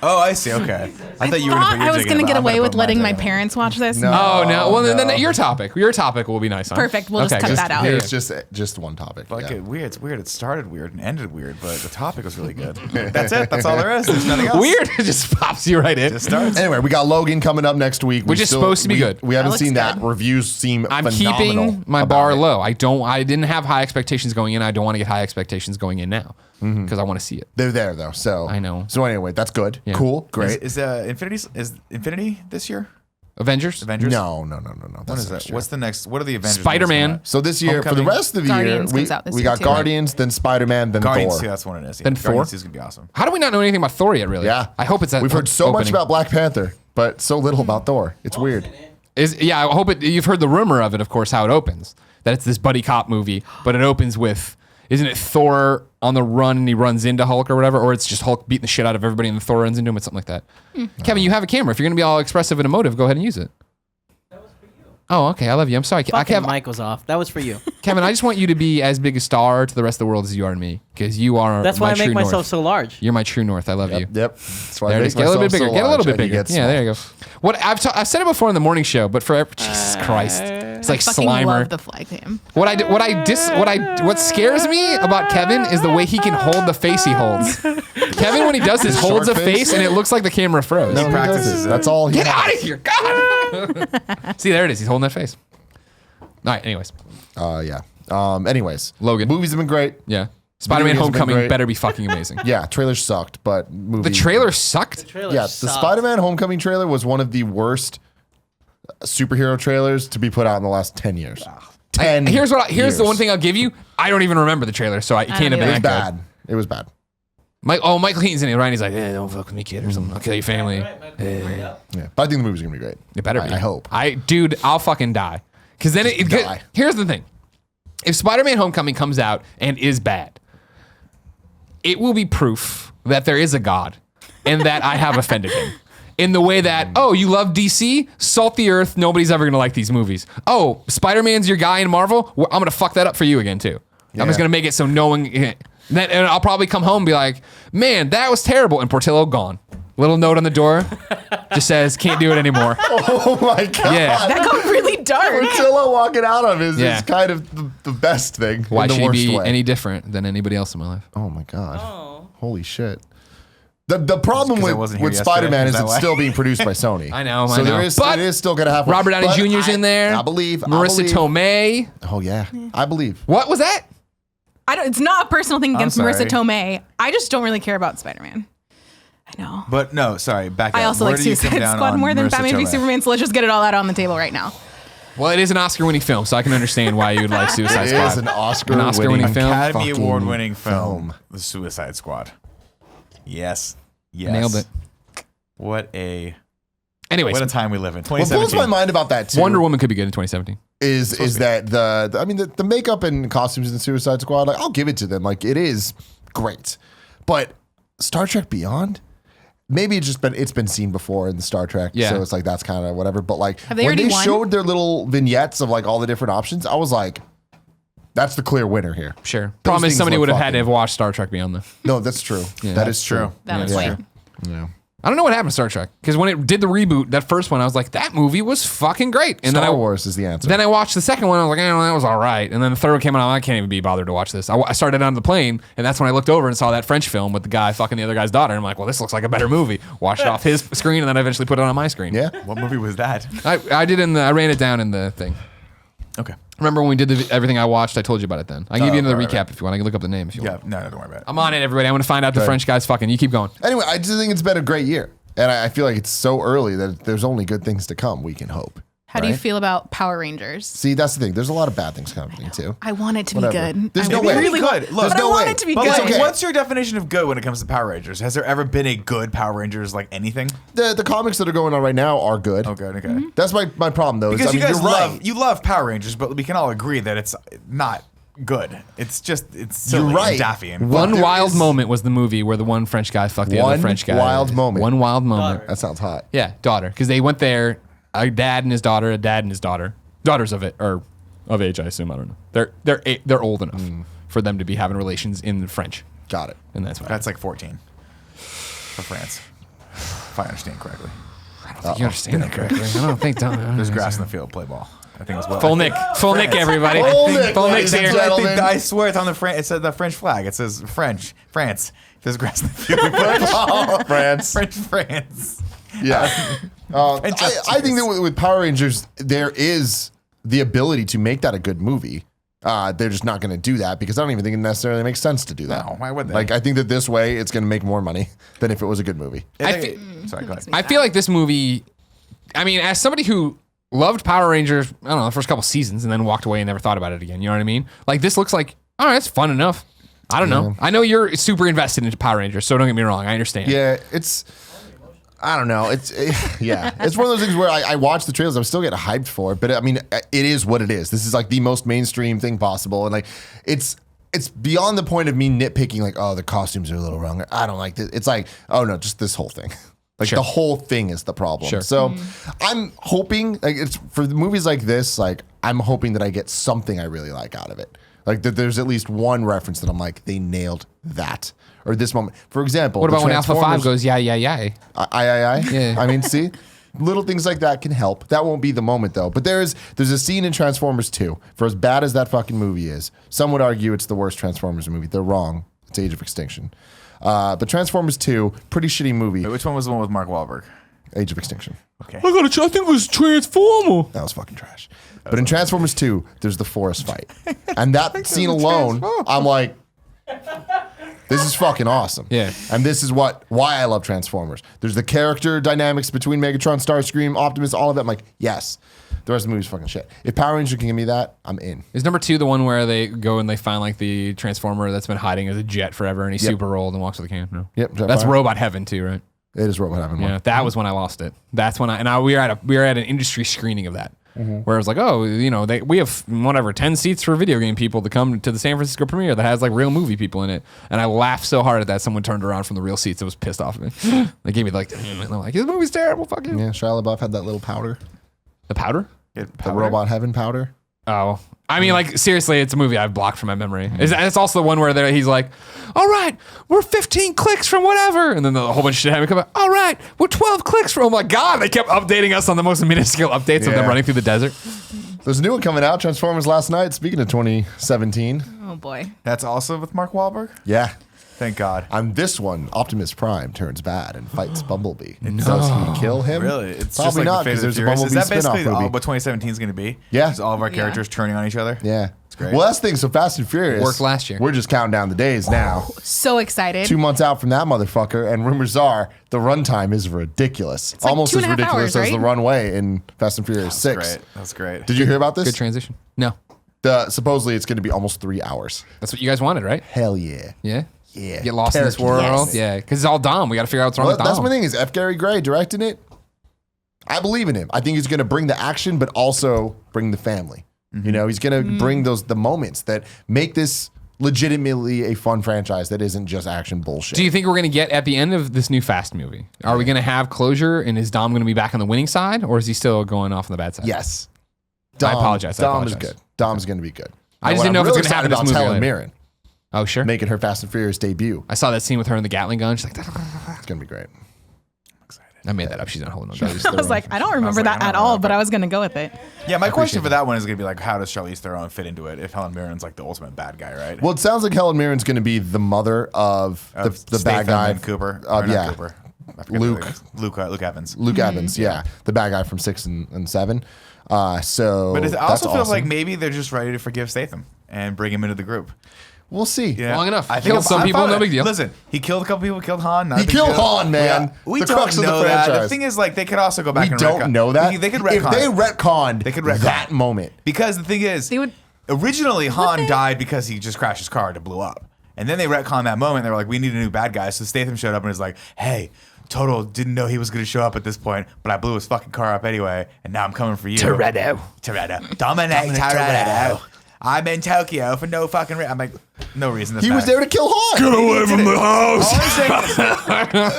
Oh, I see. Okay. I thought you were. I was going to get away with letting my parents watch this. No. Oh no! Well, no. then your topic will be nice. Huh? Perfect. We'll just cut that out. It's just one topic. Like yeah. it's weird. It started weird and ended weird, but the topic was really good. That's it. That's all there is. There's nothing else. Weird. It just pops you right in. Just starts. Anyway, we got Logan coming up next week. Which is supposed to be good. We haven't That seen looks that. good. Reviews seem I'm phenomenal keeping my about bar it. low. I didn't have high expectations going in. I don't want to get high expectations going in now because I want to see it. They're there though, so I know. So anyway, that's good. Yeah. Cool, great. Is Infinity this year? Avengers. Avengers. No. What That's is next that? year. What's the next? What are the Avengers? Spider-Man. movies So this year, for the Homecoming. rest of the Guardians year, comes out this we year, got too. Guardians, then Spider-Man, then Guardians. Thor. Yeah, that's what it is. Yeah. Then Thor? Guardians is gonna be awesome. How do we not know anything about Thor yet? Really? Yeah, I hope it's. We've heard so much opening. about Black Panther, but so little about Thor. It's weird. I hope it. You've heard the rumor of it, of course, how it opens. That it's this buddy cop movie, but it opens with. Isn't it Thor on the run and he runs into Hulk or whatever? Or it's just Hulk beating the shit out of everybody and Thor runs into him? It's something like that. Kevin, you have a camera. If you're going to be all expressive and emotive, go ahead and use it. Oh, okay. I love you. I'm sorry. Fucking mic was off. That was for you. Kevin, I just want you to be as big a star to the rest of the world as you are to me. Because you are That's my why I make true myself north. so large. You're my true north. I love you. Yep. That's why There I it make is. Get a little bit myself bigger. so Get a little large, bit and he bigger. gets Yeah, there you small. go. What I've said it before in the morning show, but for Jesus Christ, it's like I fucking Slimer. love the flag cam. What scares me about Kevin is the way he can hold the face he holds. Kevin, when he does this, holds a Short face face? and it looks like the camera froze. No, he practices doesn't. it. That's all he Get has. out of here, God! See, there it is. He's holding that face. All right. Anyways, Yeah. Anyways, Logan. movies have been great. yeah. Spider-Man: Movies have been Homecoming great. better be fucking amazing. Yeah, trailers sucked, but movie. The trailer sucked. Trailer Yeah, the sucked. Spider-Man Homecoming trailer was one of the worst superhero trailers to be put out in the last 10 years. 10 Here's the years. one thing I'll give you. I don't even remember the trailer, so it can't have don't been It was that good. bad. It was bad. Michael Keaton's in it, right? He's like, don't fuck with me, kid, or something. I'll kill your family. Yeah, but I think the movie's gonna be great. It better be. I hope. Dude, I'll fucking die. Because then die. here's the thing. If Spider-Man Homecoming comes out and is bad, it will be proof that there is a God and that I have offended him. In the way that, oh, you love DC? Salt the earth. Nobody's ever going to like these movies. Oh, Spider-Man's your guy in Marvel? Well, I'm going to fuck that up for you again, too. I'm just Yeah. going to make it so no one... And I'll probably come home and be like, man, that was terrible. And Portillo gone. Little note on the door. Just says, can't do it anymore. Oh my god. Yeah. That got really dark. Portillo walking out of is Yeah. kind of the best thing. Why in the should he worst be way. any different than anybody else in my life? Oh my god. Holy shit. The problem 'cause I with, wasn't here with yesterday, Spider-Man is is that it's why? still being produced by Sony. I know, So I know. there is But it is still gonna happen. Robert Downey But Jr.'s in there. I believe. Marissa Tomei. Oh yeah. I believe. What was that? It's not a personal thing against sorry. Marissa Tomei. I just don't really care about Spider-Man. I know. But no, sorry. Back up. I also Where like do you come Suicide down Squad on more than Marissa Batman v Tomei? Superman. So let's just get it all out on the table right now. Well, it is an Oscar-winning film, so I can understand why you would like Suicide It Squad. is an Oscar-winning Oscar-winning film. Academy fucking Award-winning film, film. The Suicide Squad. Yes. Yes. Nailed it. What a Anyways, time we live in. What blows 2017. my mind about that too Wonder Woman could be good in 2017. is that the makeup and costumes in Suicide Squad, like I'll give it to them. Like it is great. But Star Trek Beyond, maybe it's been seen before in the Star Trek. Yeah. So it's like that's kind of whatever. But like Have they when already they won? showed their little vignettes of like all the different options, I was like, that's the clear winner here. Sure. Problem is things somebody look would have had to fucking- have watched Star Trek Beyond, though. No, that's true. That is true. That was Yeah. lame. Yeah. I don't know what happened to Star Trek because when it did the reboot, that first one, I was like, that movie was fucking great. And Star Wars is the answer. Then I watched the second one. I was like, that was all right. And then the third one came out. I can't even be bothered to watch this. I started on the plane, and that's when I looked over and saw that French film with the guy fucking the other guy's daughter. And I'm like, well, this looks like a better movie. Watched it off his screen, and then I eventually put it on my screen. Yeah. What movie was that? I did I ran it down in the thing. Okay. Remember when we did everything I watched? I told you about it then. I can give you another right, recap if you want. I can look up the name if you Yeah. want. No, don't worry about it. I'm on it, everybody. I want to find out the Okay. French guy's fucking. You keep going. Anyway, I just think it's been a great year. And I feel like it's so early that there's only good things to come, we can hope. How do you right? feel about Power Rangers? See, that's the thing. There's a lot of bad things coming too. I want it to Whatever. be good. There's I no way. really Good. want, Look, but there's no I want way. it to be But good. it's like, okay. what's your definition of good when it comes to Power Rangers? Has there ever been a good Power Rangers like anything? The comics that are going on right now are good. Oh, good. Okay. Mm-hmm. That's my problem though. Because is, you guys you're love Power Rangers, but we can all agree that it's not good. It's silly You're right. and daffy. And One there wild is- moment was the movie where the one French guy fucked the One other French guy. wild moment. One wild moment. That sounds hot. Yeah, daughter. Because they went there, a dad and his daughter, a dad and his daughter. Daughters of it, or of age, I assume. I don't know. They're old enough for them to be having relations in French. Got it. And that's why. that's like 14 for France, if I understand correctly. You understand that correctly. I don't think There's grass in the field. Play ball. I think it's well. Full Nick, everybody. Full Nick, Full ladies Nick's and here. gentlemen. I swear it's on the It said the French flag. It says France. There's grass in the field. We play ball. France. France. Yeah. I think that with Power Rangers, there is the ability to make that a good movie. They're just not going to do that because I don't even think it necessarily makes sense to do that. No, why would they? Like, I think that this way it's going to make more money than if it was a good movie. Sorry, go ahead. I feel like this movie, I mean, as somebody who loved Power Rangers, I don't know, the first couple seasons and then walked away and never thought about it again. You know what I mean? Like, this looks like, all right, it's fun enough. I don't know. I know you're super invested into Power Rangers, so don't get me wrong. I understand. Yeah, I don't know. It's one of those things where I watch the trailers. I'm still getting hyped for it, but I mean, it is what it is. This is like the most mainstream thing possible, and like it's beyond the point of me nitpicking. Like, oh, the costumes are a little wrong. I don't like this. It's like, oh no, just this whole thing. Like Sure. the whole thing is the problem. Sure. So I'm hoping, like, it's for the movies like this. Like, I'm hoping that I get something I really like out of it. Like that, there's at least one reference that I'm like, they nailed that. Or this moment, for example. What the about when Alpha 5 Transformers- goes, yeah, yeah, yeah? Yeah. I mean, see, little things like that can help. That won't be the moment though. But there's a scene in Transformers 2. For as bad as that fucking movie is, some would argue it's the worst Transformers movie. They're wrong. It's Age of Extinction. But Transformers 2, pretty shitty movie. Wait, which one was the one with Mark Wahlberg? Age of Extinction. Okay. I think it was Transformer. That was fucking trash. But in Transformers 2, there's the forest fight. And that scene alone, I'm like, this is fucking awesome. Yeah. And this is why I love Transformers. There's the character dynamics between Megatron, Starscream, Optimus, all of that. I'm like, yes. The rest of the movie's fucking shit. If Power Ranger can give me that, I'm in. Is number 2 the one where they go and they find like the Transformer that's been hiding as a jet forever and he's super old and walks with a can? No. Yep. That's Robot Heaven too, right? It is Robot Heaven. Yeah, that was when I lost it. That's when we were at an industry screening of that, where it was like, oh, you know, we have whatever 10 seats for video game people to come to the San Francisco premiere that has like real movie people in it, and I laughed so hard at that someone turned around from the real seats and was pissed off at me. They gave me like, and I'm like, this movie's terrible. Fuck you. Yeah, Shia LaBeouf had that little powder. The powder? The Robot Heaven powder. Oh, I mean, like seriously, it's a movie I've blocked from my memory. It's also the one where he's like, "All right, we're 15 clicks from whatever," and then a whole bunch of shit having come out. "All right, we're 12 clicks from." Oh my god, they kept updating us on the most minuscule updates of them Yeah. running through the desert. There's a new one coming out, Transformers Last Night. Speaking of 2017. Oh boy. That's also with Mark Wahlberg? Yeah. Thank God. On this one, Optimus Prime turns bad and fights Bumblebee. Does he kill him? Really? It's Probably just like not, the Fate because of the there's a Furious. Bumblebee Is that spin-off basically movie. what 2017 is going to be? Yeah. Just all of our characters turning on each other? Yeah. great. Well, that's the thing. So Fast and Furious Worked last year. We're just counting down the days now. So excited. 2 months out from that motherfucker, and rumors are the runtime is ridiculous. like Almost as 2.5 ridiculous hours, as the right? runway in Fast and Furious 6. Great. That's great. Did you hear about this? Good transition. No, Supposedly it's going to be almost 3 hours. that's what you guys wanted, right? Hell yeah. Yeah. Yeah. Get lost in this Territory. world. Yes. Yeah, because it's all Dom. We got to figure out what's wrong Well, with that's Dom. my thing is F. Gary Gray directing it. I believe in him. I think he's going to bring the action, but also bring the family. You know, he's going to bring the moments that make this legitimately a fun franchise that isn't just action bullshit. Do you think we're going to get at the end of this new Fast movie? Are we going to have closure, and is Dom going to be back on the winning side, or is he still going off on the bad side? Yes. I apologize. Dom is good. Dom's going to be good. I just What didn't know I'm if it's really gonna happen excited this about movie Helen later. Mirren Oh, sure. making her Fast and Furious debut. I saw that scene with her in the Gatling gun. She's like, It's going to be great. I made that up. She's not holding no gun. I was like, I don't remember like, that I at don't all, remember. but I was going to go with it. Yeah, my question for that one is going to be like, how does Charlize Theron fit into it if Helen Mirren's like the ultimate bad guy, right? Well, it sounds like Helen Mirren's going to be the mother of the bad Statham guy. and Cooper. Or not yeah. Cooper. I forget Luke. the other guy. Luke Evans. Luke Evans, yeah. The bad guy from 6 and 7. So But it also that's feels like awesome. maybe they're just ready to forgive Statham and bring him into the group. We'll see. Yeah. Long enough. I Killed some I'm people, fine no with big it. deal. Listen, he killed a couple people. Killed Han. Not a He big killed deal. Han, man. We The don't crux of the know that. The franchise. thing is, like, they could also go back We and don't retcon. know that. They could If retcon. they retconned They could retcon. that moment. Because the thing is, They would- originally Han died because he just crashed his car and it blew up. And then they retconned that moment. They were like, we need a new bad guy. So Statham showed up and was like, hey, Total didn't know he was going to show up at this point, but I blew his fucking car up anyway, and now I'm coming for you. Toretto. Dominic Toretto. I'm in Tokyo for no fucking reason. I'm like, no reason. He was there to kill Han. Get away from the house.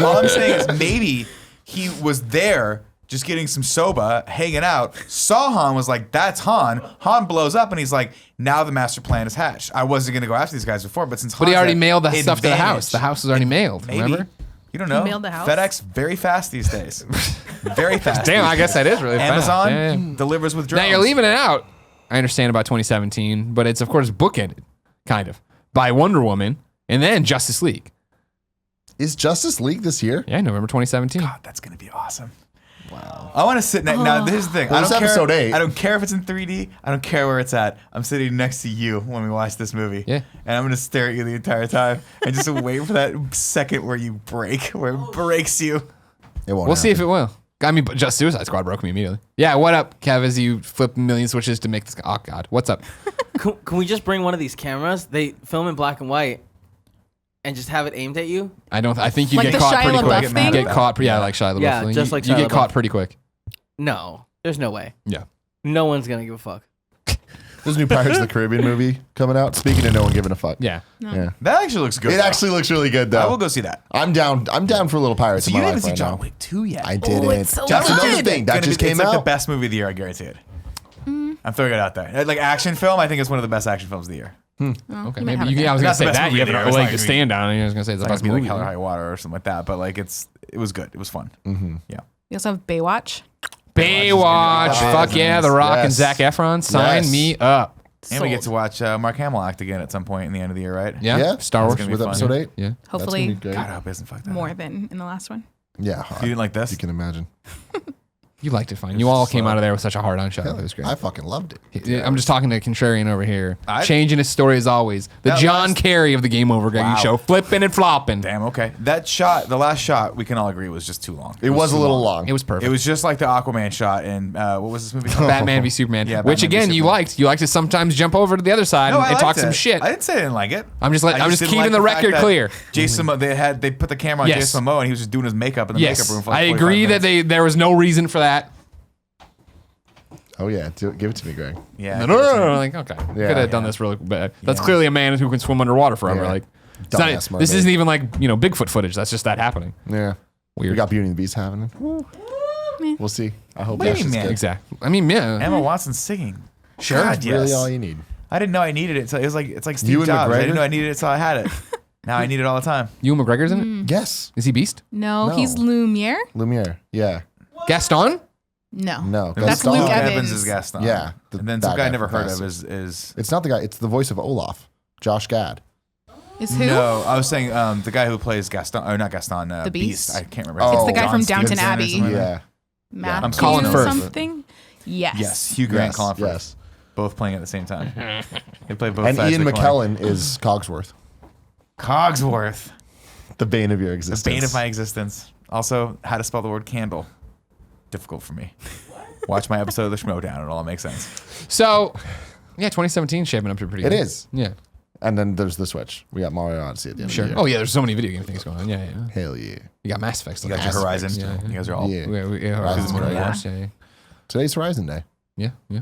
All I'm saying is maybe he was there just getting some soba, hanging out, saw Han, was like, that's Han. Han blows up, and he's like, now the master plan is hatched. I wasn't going to go after these guys before, but since But he Han's already at mailed the stuff to the house. advantage, The house was already mailed. maybe. Remember? You don't know. mailed the house? FedEx, very fast these days. Very fast. Damn, these I guess days. that is really fast. Amazon Yeah, yeah. delivers with drones. Now you're leaving it out. I understand about 2017, but it's of course bookended, kind of, by Wonder Woman and then Justice League. Is Justice League this year? Yeah, November 2017. God, that's going to be awesome. Wow. I want to sit next. Now, here's the thing. Well, I it's don't care. episode 8. I don't care if it's in 3D. I don't care where it's at. I'm sitting next to you when we watch this movie. Yeah. And I'm going to stare at you the entire time and just wait for that second where you break, where it breaks you. It won't We'll see if happen. it will. I mean, but just Suicide Squad broke me immediately. Yeah, what up, Kev? As you flip a million switches to make this. Oh God, what's up? Can we just bring one of these cameras? They film in black and white, and just have it aimed at you. I think you Like get the caught Shia pretty LaBeouf quick. thing? You get caught, yeah, like Shia LaBeouf. Yeah, thing. just you, like you Shia get caught LaBeouf. pretty quick. No, there's no way. Yeah. No one's gonna give a fuck. There's a new Pirates of the Caribbean movie coming out. Speaking of no one giving a fuck. Yeah. Yeah. That actually looks good. It though. actually looks really good though. I will go see that. I'm down for a little Pirates So in you my didn't life see right John now. Wick 2 yet. I didn't. it's so That's good. another thing. That just came It's like out. the best movie of the year. I guarantee it. I'm throwing it out there. Like action film, I think it's one of the best action films of the year. Okay. might Maybe have you, it I was then. gonna say That's the best that you have movie a there. leg It's to not stand on. And I was gonna say it's It's the not best gonna be movie. like Hell or High Water or something like that, but like it was good. It was fun. Yeah. We also have Baywatch. Baywatch. Fuck yeah, The Rock and Yes. Zac Efron. Sign Yes. me up. And we get Sold. to watch Mark Hamill act again at some point in the end of the year, right? Yeah. Yeah. Star Wars. gonna be with fun. episode 8. Yeah. That's Hopefully gonna be great. God, I hope he doesn't fuck that more up. than in the last one. Yeah, hard. You didn't like this? You can imagine. You liked it fine. You all came out of there with such a hard on shot. It was great. I fucking loved it. I'm just talking to Contrarian over here. I- Changing his story as always. The That John last- Kerry of the Game Over Greggy Wow. show. Flipping and flopping. Damn, okay. That shot, the last shot, we can all agree was just too long. It was a too little long. It was perfect. It was just like the Aquaman shot in, what was this movie called? Batman v Superman. Yeah, which Batman v again you Superman. liked. You liked to sometimes jump over to the other side No, I and liked talk some it. shit. I didn't say I didn't like it. I'm just didn't keeping like the fact record that clear. Jason, they put the camera on Yes. Jason Momoa and he was just doing his makeup in the makeup Yes, room for like I 45 agree that minutes. there was no reason for that. Oh yeah, give it to me, Greg. Yeah. No. Like okay, Yeah. could have done this really bad. That's Yeah. clearly a man who can swim underwater forever. Yeah. Like it's not- Dumbass this mermaid. isn't even like Bigfoot footage. That's just that happening. Yeah. Weird. We got Beauty and the Beast happening. We'll see. I hope What do you that's mean, just man? good. Exactly. I mean, yeah. Emma Watson singing. Sure. God, yes. Really all you need. I didn't know I needed it. So it's like Steve Ewan Jobs. I McGregor? didn't know I needed it until I had it. Now I need it all the time. Ewan McGregor's in it. Yes. Is he Beast? No, No. he's Lumiere. Lumiere. Yeah. Gaston? No. No. That's Gaston. Luke Evans. Evans is Gaston. Yeah, the And then some bad guy I guy never from heard Fast. of is It's not the guy. It's the voice of Olaf, Josh Gad. Is who? No, I was saying the guy who plays Gaston, or not Gaston, The Beast? I can't remember. Oh, his It's name. the guy from John Downton Stevenson or Abbey. something like that. Yeah. Matthew Colin Firth. something? Yes. Yes, Hugh Grant, Yes. Colin Firth. Yes. both playing at the same time. They play both And sides Ian of the coin. McKellen is Cogsworth, Cogsworth. the bane of your The existence. bane of my existence. Also, how to spell the word candle. Difficult for me. Watch my episode of the Schmodown. It'll all make sense. So, yeah, 2017 shaping up to be pretty It good. is. Yeah. And then there's the Switch. We got Mario Odyssey at the end Sure. of the year. Oh, yeah, there's so many video game things going on. Yeah, yeah. Hell yeah. You got Mass Effect. You got your Horizon. Yeah, yeah. You guys are all. Yeah. Yeah, Horizon's Horizon. great. Yeah, yeah. Today's Horizon Day. Yeah, yeah.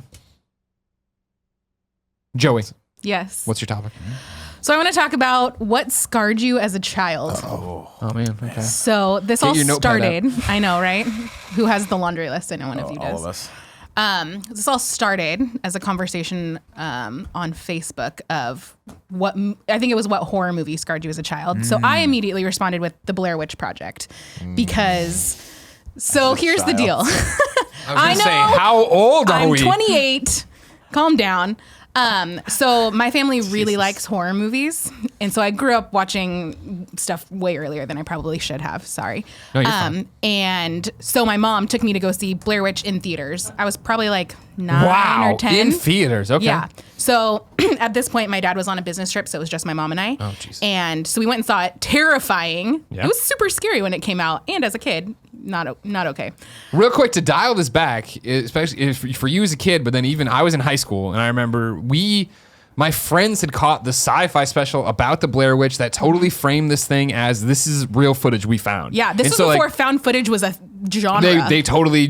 Joey, Yes. what's your topic? So I want to talk about what scarred you as a child. Oh, man. Okay. So this Get all your notepad started. I know, right? Who has the laundry list? I know one of you All does. of us. This all started as a conversation on Facebook of I think it was what horror movie scarred you as a child. So I immediately responded with the Blair Witch Project because. So here's the deal. I was I going to say, know. how old are I'm we? 28. Calm down. So my family really likes horror movies, and so I grew up watching stuff way earlier than I probably should have. Sorry. No, you're fine. And so my mom took me to go see Blair Witch in theaters. I was probably like 9 or 10. In theaters. Okay. Yeah. So at this point, my dad was on a business trip, so it was just my mom and I. Oh, Jesus. And so we went and saw it. Terrifying. Yeah. It was super scary when it came out, and as a kid, not okay. Real quick to dial this back, especially for you as a kid, but then even I was in high school, and I remember my friends had caught the sci-fi special about the Blair Witch that totally framed this thing as this is real footage we found. Yeah, this And was so, before found footage was a genre. They totally.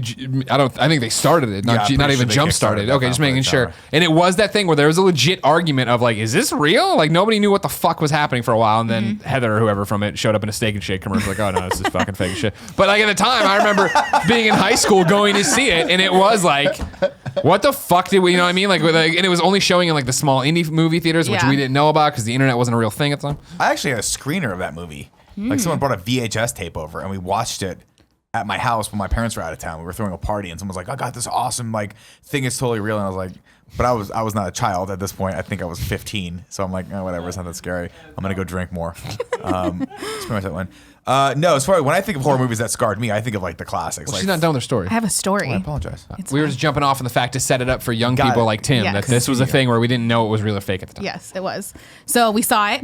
I think they started it, Yeah, not I'm not pretty even sure they jump started. kickstarted that Okay, just making footage sure. genre. And it was that thing where there was a legit argument of like, is this real? Like nobody knew what the fuck was happening for a while, and then Heather or whoever from it showed up in a Steak and Shake commercial, like, oh no, this is fucking fake shit. But like at the time, I remember being in high school going to see it, and it was like, what the fuck did we? You know what I mean? Like, and it was only showing in like the small indie movie theaters, which Yeah. we didn't know about because the internet wasn't a real thing at the time. I actually had a screener of that movie. Like someone brought a VHS tape over and we watched it at my house when my parents were out of town. We were throwing a party and someone was like, I got this awesome like thing is totally real. And I was like, but I was not a child at this point. I think I was 15. So I'm like, oh, whatever, it's not that scary. I'm gonna go drink more. It's pretty much that one. No, as far as when I think of horror movies that scarred me, I think of like the classics. Well, like, she's not done with their story. I have a story. I apologize. We were just jumping off on the fact to set it up for young Got people it. like Tim Yes. that this was a thing where we didn't know it was real or fake at the time. Yes, it was. So we saw it.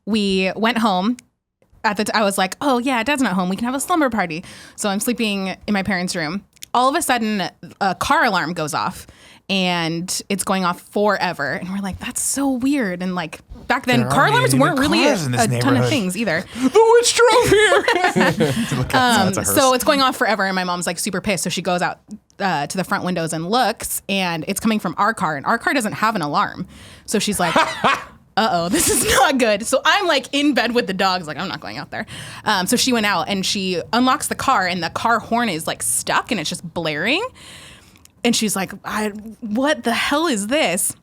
We went home. I was like, oh yeah, Dad's not home. We can have a slumber party. So I'm sleeping in my parents' room. All of a sudden, a car alarm goes off, and it's going off forever. And we're like, that's so weird. And like back then, There car aren't alarms any weren't really cars in this a ton of neighborhood. things either. The witch drove here. That's a hearse. So it's going off forever, and my mom's like super pissed. So she goes out to the front windows and looks, and it's coming from our car, and our car doesn't have an alarm. So she's like, uh-oh, this is not good. So I'm like in bed with the dogs, like I'm not going out there. So she went out and she unlocks the car, and the car horn is like stuck and it's just blaring. And she's like, what the hell is this?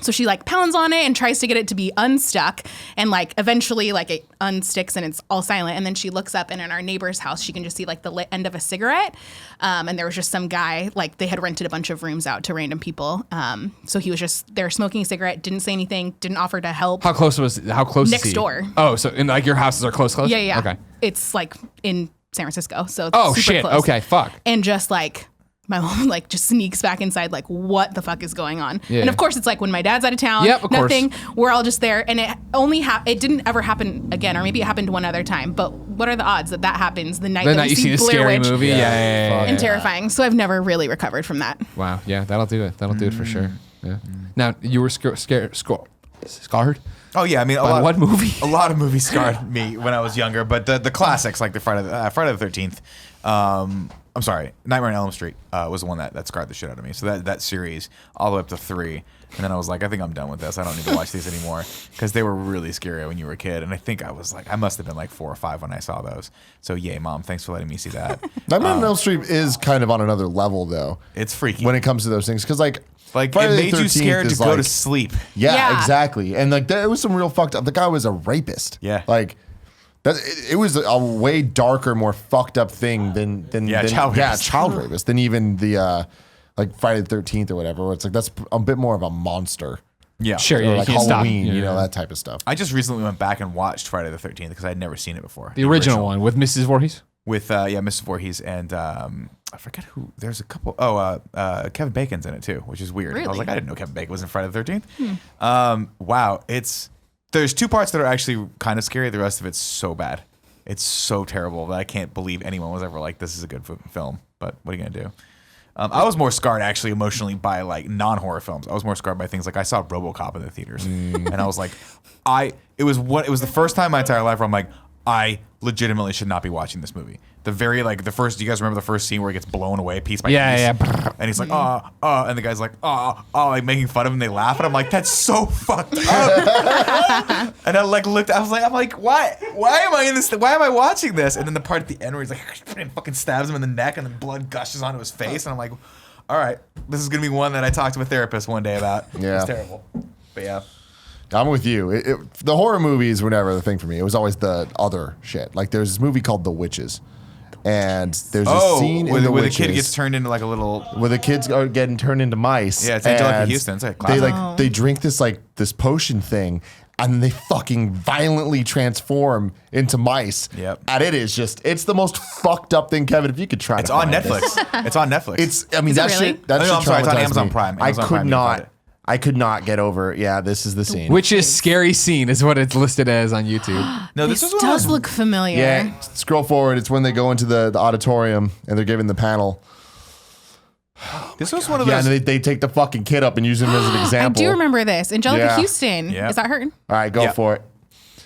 So she like pounds on it and tries to get it to be unstuck, and like eventually like it unsticks and it's all silent. And then she looks up, and in our neighbor's house she can just see like the lit end of a cigarette. And there was just some guy, like they had rented a bunch of rooms out to random people. So he was just there smoking a cigarette, didn't say anything, didn't offer to help. How close is Next he? door. Oh, so and like your houses are close? Yeah, yeah. Okay. It's like in San Francisco, so it's Oh super shit. close. Okay. Fuck. And just like my mom like just sneaks back inside, like what the fuck is going on? Yeah. And of course it's like when my dad's out of town, Yep, of course. nothing. We're all just there, and it only it didn't ever happen again, or maybe it happened one other time. But what are the odds that happens the night The that night we you see the Blair scary Witch? movie. Yeah. And terrifying. So I've never really recovered from that. Wow. Yeah. That'll do it. That'll do it for sure. Yeah. Now you were scared. Scarred. Oh yeah, I mean, By what movie? A lot of movies scarred me when I was younger, but the classics like the Friday the 13th. I'm sorry, Nightmare on Elm Street was the one that scarred the shit out of me. So that series all the way up to 3, and then I was like, I think I'm done with this. I don't need to watch these anymore because they were really scary when you were a kid. And I think I was like, I must have been like 4 or 5 when I saw those. So yay, Mom, thanks for letting me see that. Nightmare on Elm Street is kind of on another level though It's freaky. when it comes to those things because like Like Friday it the made you 13th scared to is go like- to sleep. Yeah, Yeah. exactly. And like there was some real fucked up. The guy was a rapist. Yeah. Like that. It was a way darker, more fucked up thing than child rapist. child rapist than even the like Friday the 13th or whatever. Where it's like that's a bit more of a monster. Yeah, Sure. Or Yeah. You like can't stop. Halloween, Yeah. you know, that type of stuff. I just recently went back and watched Friday the 13th because I'd never seen it before. The original one with Mrs. Voorhees. with Mr. Voorhees and I forget who. There's a couple. Kevin Bacon's in it too, which is weird. I was Really? like, I didn't know Kevin Bacon was in Friday the 13th. Wow, there's 2 parts that are actually kind of scary. The rest of it's so bad. It's so terrible that I can't believe anyone was ever like, this is a good film. But what are you gonna do? I was more scarred actually emotionally by like non-horror films. I was more scarred by things like I saw RoboCop in the theaters, and I was like, it was the first time in my entire life where I'm like, I legitimately should not be watching this movie. The first, do you guys remember the first scene where he gets blown away piece by piece? Yeah. And he's like, and the guy's like, like making fun of him. They laugh, and I'm like, that's so fucked up. And I like looked, I'm like, why am I in this? Why am I watching this? And then the part at the end where he's like, and fucking stabs him in the neck, and the blood gushes onto his face, and I'm like, all right, this is gonna be one that I talk to a therapist one day about. Yeah. It's terrible, but yeah. I'm with you. The horror movies were never the thing for me. It was always the other shit. Like there's this movie called The Witches, and there's a scene in The where Witches the kid gets turned into like a little. where the kids are getting turned into mice. Yeah, it's Angelica and Houston. It's like they classic. they drink this potion thing, and then they fucking violently transform into mice. Yep. And it's the most fucked up thing, Kevin. If you could try It's to on find Netflix. this. It's on Netflix. Is That it shit. really? That No, shit I'm sorry, it's on traumatized Amazon me. Prime. Amazon I could Prime, you can find not. it. I could not get over. Yeah, this is the scene. Which is scary scene is what it's listed as on YouTube. no, This this is does look familiar. Yeah, scroll forward. It's when they go into the auditorium and they're giving the panel. This was one of Yeah, those. and they take the fucking kid up and use him as an I example. do remember this. Angelica Yeah. Houston. Yeah. Is that her? All right, go Yeah. for it.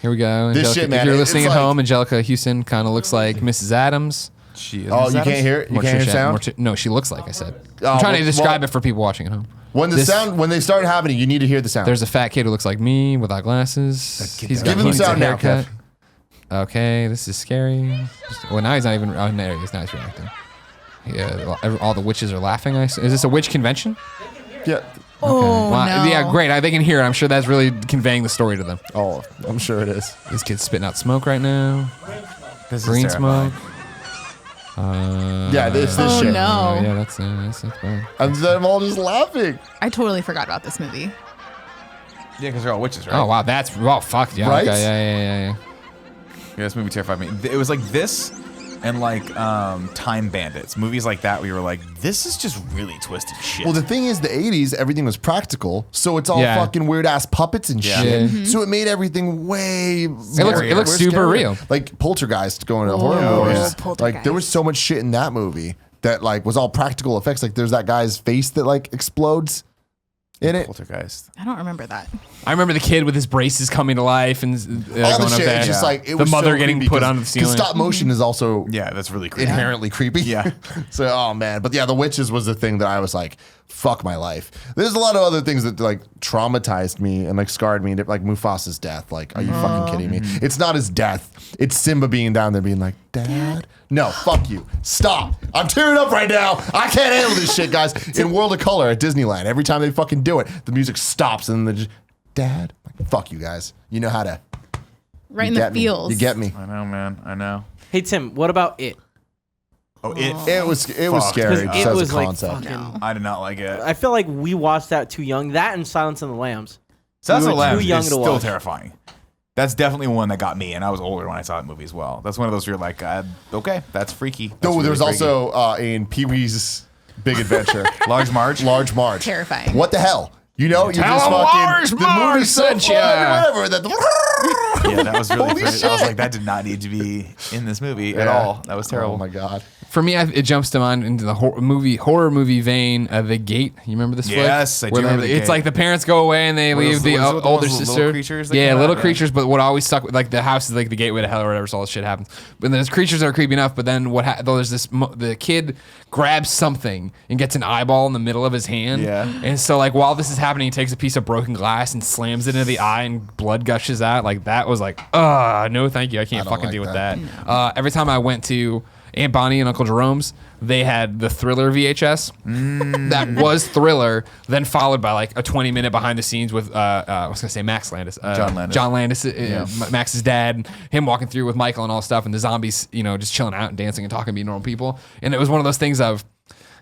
Here we go. This Angelica, shit, man, if you're it's listening at like- home, Angelica Houston kind of looks like Mrs. Adams. She is Oh, Miss you Adams? can't hear it? You More can't hear Trish sound? no, she looks like I said. Oh, I'm trying to well- describe well- it for people watching at home. When they start happening, you need to hear the sound. There's a fat kid who looks like me without glasses. kid He's does. got Give him the he's got a sound now, haircut. Kev. Okay, this is scary. Well, now he's not even. Oh, there he is. Now he's reacting. Yeah, all the witches are laughing. Is this a witch convention? Yeah. Oh, Well, no. yeah, great. They can hear it. I'm sure that's really conveying the story to them. Oh, I'm sure it is. This kid's spitting out smoke right now. This is Green terrifying. smoke. Yeah, this Oh, shit. no. Yeah, that's bad. And they're all just laughing. I totally forgot about this movie. Yeah, because they're all witches, right? Oh wow, fuck yeah. Right? Okay, yeah. Yeah, this movie terrified me. It was like this and like Time Bandits. Movies like that where you were like, this is just really twisted shit. Well, the thing is, the 80s, everything was practical. So it's all Yeah. fucking weird ass puppets and Yeah. shit. Yeah. So it made everything way. It looks super real. Like Poltergeist going to horror Oh, movies. yeah. Like Poltergeist. there was so much shit in that movie that like was all practical effects. Like there's that guy's face that like explodes in it. Poltergeist. I don't remember that. I remember the kid with his braces coming to life and All going the up shit. there. It's just like it the was mother so getting creepy put 'cause- onto the 'cause ceiling. stop motion is also Yeah, that's really creepy. inherently creepy. Yeah. So, oh man, but yeah, the witches was the thing that I was like, fuck my life. There's a lot of other things that like traumatized me and like scarred me, like Mufasa's death. Like, are you fucking kidding me? It's not his death. It's Simba being down there being like, Dad. No, fuck you. Stop. I'm tearing up right now. I can't handle this shit, guys. In World of Color at Disneyland, every time they fucking do it, the music stops and then they just, Dad, like, fuck you guys. You know how to. Right You in the get me. feels. You get me. I know, man. I know. Hey Tim, what about it? Oh, It was Fuck. scary Because just it as was a like concept. fucking. No. I did not like it. I feel like we watched that too young. That and Silence of the Lambs. Silence we of the were too Lambs young is to still watch. terrifying. That's definitely one that got me, and I was older when I saw that movie as well. That's one of those where you're like, okay, that's freaky. That's No, really there was freaky. also in Pee Wee's Big Adventure, Large Marge. Large Marge. Terrifying. What the hell? You know, you're Tell just 'em fucking. Large The Marge movie's so sent fun, ya. whatever. That Yeah, that was really Holy crazy. I was shit. like, that did not need to be in this movie at Yeah. all. That was terrible. Oh my god. For me, it jumps to mind into the horror movie vein. The Gate. You remember this? Yes, flick? I do remember The It's Gate. like the parents go away and they What leave was- the was it the older ones with the sister. little creatures that Yeah, come out? little Yeah. creatures. But what always stuck with like the house is like the gateway to hell or whatever. So all this shit happens. But there's creatures that are creepy enough. But then there's this the kid grabs something and gets an eyeball in the middle of his hand. Yeah. And so like while this is happening, he takes a piece of broken glass and slams it into the eye and blood gushes out. Like that was like, no, thank you. I can't don't fucking like deal with that. that. Every time I went to Aunt Bonnie and Uncle Jerome's, they had the Thriller VHS. That was Thriller, then followed by like a 20-minute behind the scenes with I was gonna say Max Landis, John Landis. John Landis, Max's dad, and him walking through with Michael and all stuff, and the zombies, just chilling out and dancing and talking, being normal people. And it was one of those things of,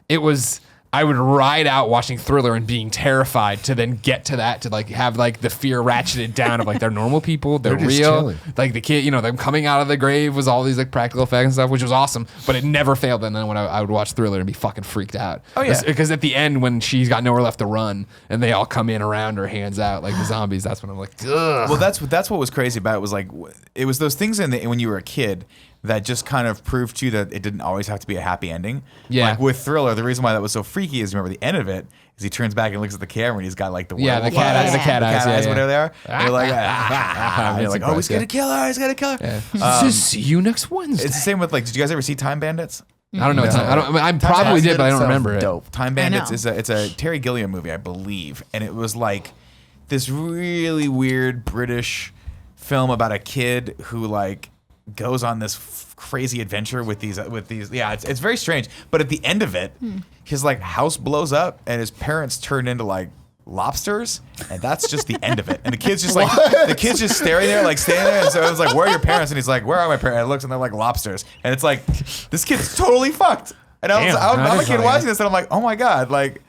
it was I would ride out watching Thriller and being terrified to then get to that, to like have like the fear ratcheted down of like they're normal people, they're They're just real. chilling. Like the kid, them coming out of the grave was all these like practical effects and stuff, which was awesome, but it never failed. And then when I would watch Thriller and be fucking freaked out. Oh, yeah. Because at the end when she's got nowhere left to run and they all come in around her, hands out like the zombies, that's when I'm like, ugh. Well, that's what was crazy about it. Was like it was those things when you were a kid that just kind of proved to you that it didn't always have to be a happy ending. Yeah. Like with Thriller, the reason why that was so freaky is, remember the end of it is he turns back and looks at the camera and he's got like the Yeah, the werewolf cat eyes, eyes, the cat eyes, yeah, whatever they are. They're like, Amazing you're like, oh, he's price, gonna kill her, he's gonna kill her. Just see you next Wednesday. It's the same with like, did you guys ever see Time Bandits? I don't know. I probably Bandits did, but I don't sounds remember it. dope. Time Bandits is it's a Terry Gilliam movie, I believe, and it was like this really weird British film about a kid who like goes on this crazy adventure with these yeah, it's very strange. But at the end of it, his like house blows up and his parents turn into like lobsters, and that's just the end of it. And the kid's just like the kid's just staring there, like standing there. And so I was like, "Where are your parents?" And he's like, "Where are my parents?" And I looks and they're like lobsters. And it's like this kid's totally fucked. And Damn, I'm that a is kid funny. watching this, and I'm like, "Oh my god!" Like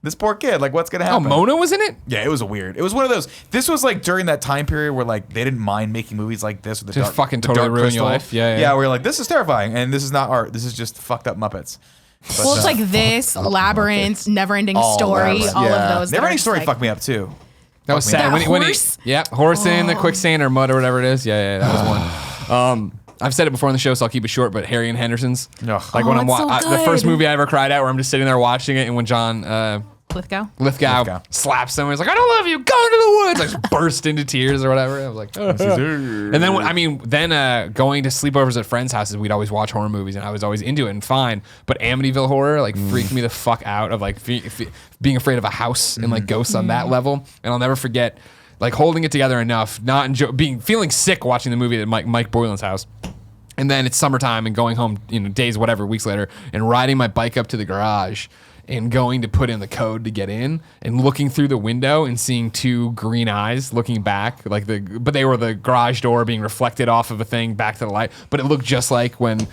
this poor kid. Like what's gonna Oh, happen? Mona was in it? Yeah, it was weird. It was one of those. This was like during that time period where like they didn't mind making movies like this with the To dark, fucking the totally Dark ruin Crystal. your life. Yeah, yeah. Yeah, we're like, this is terrifying, and this is not art. This is just fucked up Muppets. But, Well, it's like this, Labyrinth, Neverending Story, Labyrinth, all yeah. of those. that Never are Ending just Story like- fucked me up too. That was Fuck me sad. up. When horse? horse in the quicksand or mud or whatever it is. Yeah, that was one. I've said it before on the show, so I'll keep it short. But Harry and Henderson's, Ugh. like when Oh, I'm it's so the first good. movie I ever cried at, where I'm just sitting there watching it, and when John Lithgow. Lithgow slaps someone, he's like, "I don't love you. Go into the woods." I just burst into tears or whatever. I was like, and then going to sleepovers at friends' houses, we'd always watch horror movies, and I was always into it and fine. But Amityville Horror like freaked me the fuck out of like being afraid of a house and like ghosts on that level. And I'll never forget like holding it together enough, not feeling sick watching the movie at Mike Boylan's house. And then it's summertime and going home, days, whatever, weeks later, and riding my bike up to the garage and going to put in the code to get in and looking through the window and seeing two green eyes looking back, but they were the garage door being reflected off of a thing back to the light. But it looked just like when,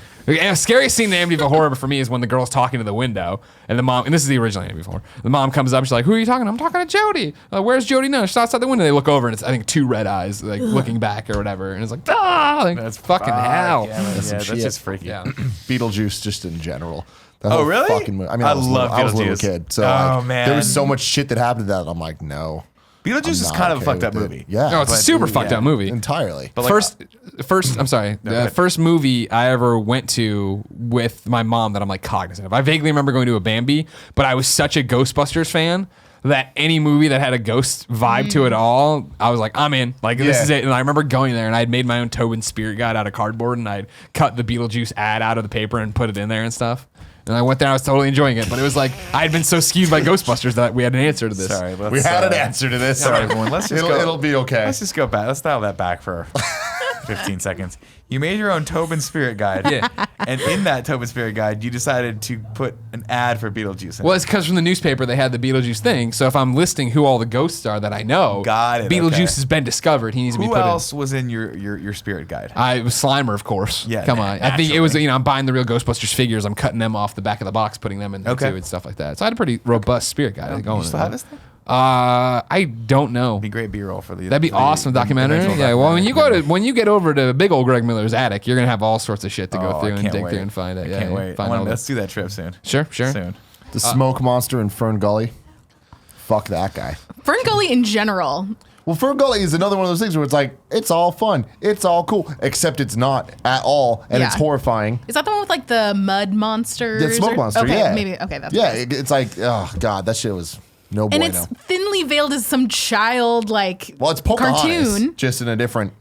scariest scene in Amityville Horror for me is when the girl's talking to the window and the mom, and this is the original Amityville Horror, the mom comes up, she's like, "Who are you talking to?" "I'm talking to Jody." "Where's Jody?" "No, she's outside the window." They look over and it's, I think, two red eyes like looking back or whatever. And it's like, like, that's fucking hell. Yeah, that's shit. just freaky. Yeah. Beetlejuice just in general. That Oh, whole really? Fucking movie. I mean, I I was love I was a little Beetlejuice. kid, so Oh, like, man. there was so much shit that happened to that. I'm like, no. Beetlejuice I'm is not kind of a okay fucked up with it. movie. Yeah. No, it's a But, super fucked yeah. up movie. Entirely. But like, First, I'm sorry. go The ahead. first movie I ever went to with my mom that I'm like cognizant of. I vaguely remember going to a Bambi, but I was such a Ghostbusters fan that any movie that had a ghost vibe to it all, I was like, I'm in. Like, this Yeah. is it. And I remember going there and I had made my own Tobin spirit guide out of cardboard and I'd cut the Beetlejuice ad out of the paper and put it in there and stuff. And I went there and I was totally enjoying it. But it was like, I had been so skewed by Ghostbusters that we had an answer to this. sorry, let's, we had an answer to this. Sorry, everyone. Let's just go. It'll be okay. Let's just go back. Let's dial that back for 15 seconds. You made your own Tobin Spirit Guide. Yeah. And in that Tobin Spirit Guide, you decided to put an ad for Beetlejuice in Well, it. it's because from the newspaper they had the Beetlejuice thing. So if I'm listing who all the ghosts are that I know, Got it, Beetlejuice okay. has been discovered. He needs to be Who put else was in your Spirit Guide? in. It was Slimer, of course. Yeah, Come on. I think it was, naturally. I'm buying the real Ghostbusters figures. I'm cutting them off the back of the box, putting them in there Okay. too and stuff like that. So I had a pretty robust spirit guide going. you still have this thing? I don't know. Be great B-roll for the. That'd be for the awesome documentary. eventual Yeah. Well, documentary. when you get over to big old Greg Miller's attic, you're gonna have all sorts of shit to go Oh, through I and can't dig wait. through and find it. I Yeah, can't yeah, wait. find all Let's the- do that trip soon. Sure. Soon. The smoke monster in Fern Gully. Fuck that guy. Fern Gully in general. Well, Fern Gully is another one of those things where it's like, it's all fun. It's all cool. Except it's not at all. And it's Yeah. horrifying. Is that the one with like the mud monsters? The smoke or- monster, okay, yeah. Maybe, okay, that's Yeah, what it is. it's like, oh, God, that shit was no And bueno. it's thinly veiled as some child, like, Well, it's Pocahontas, cartoon. just in a different,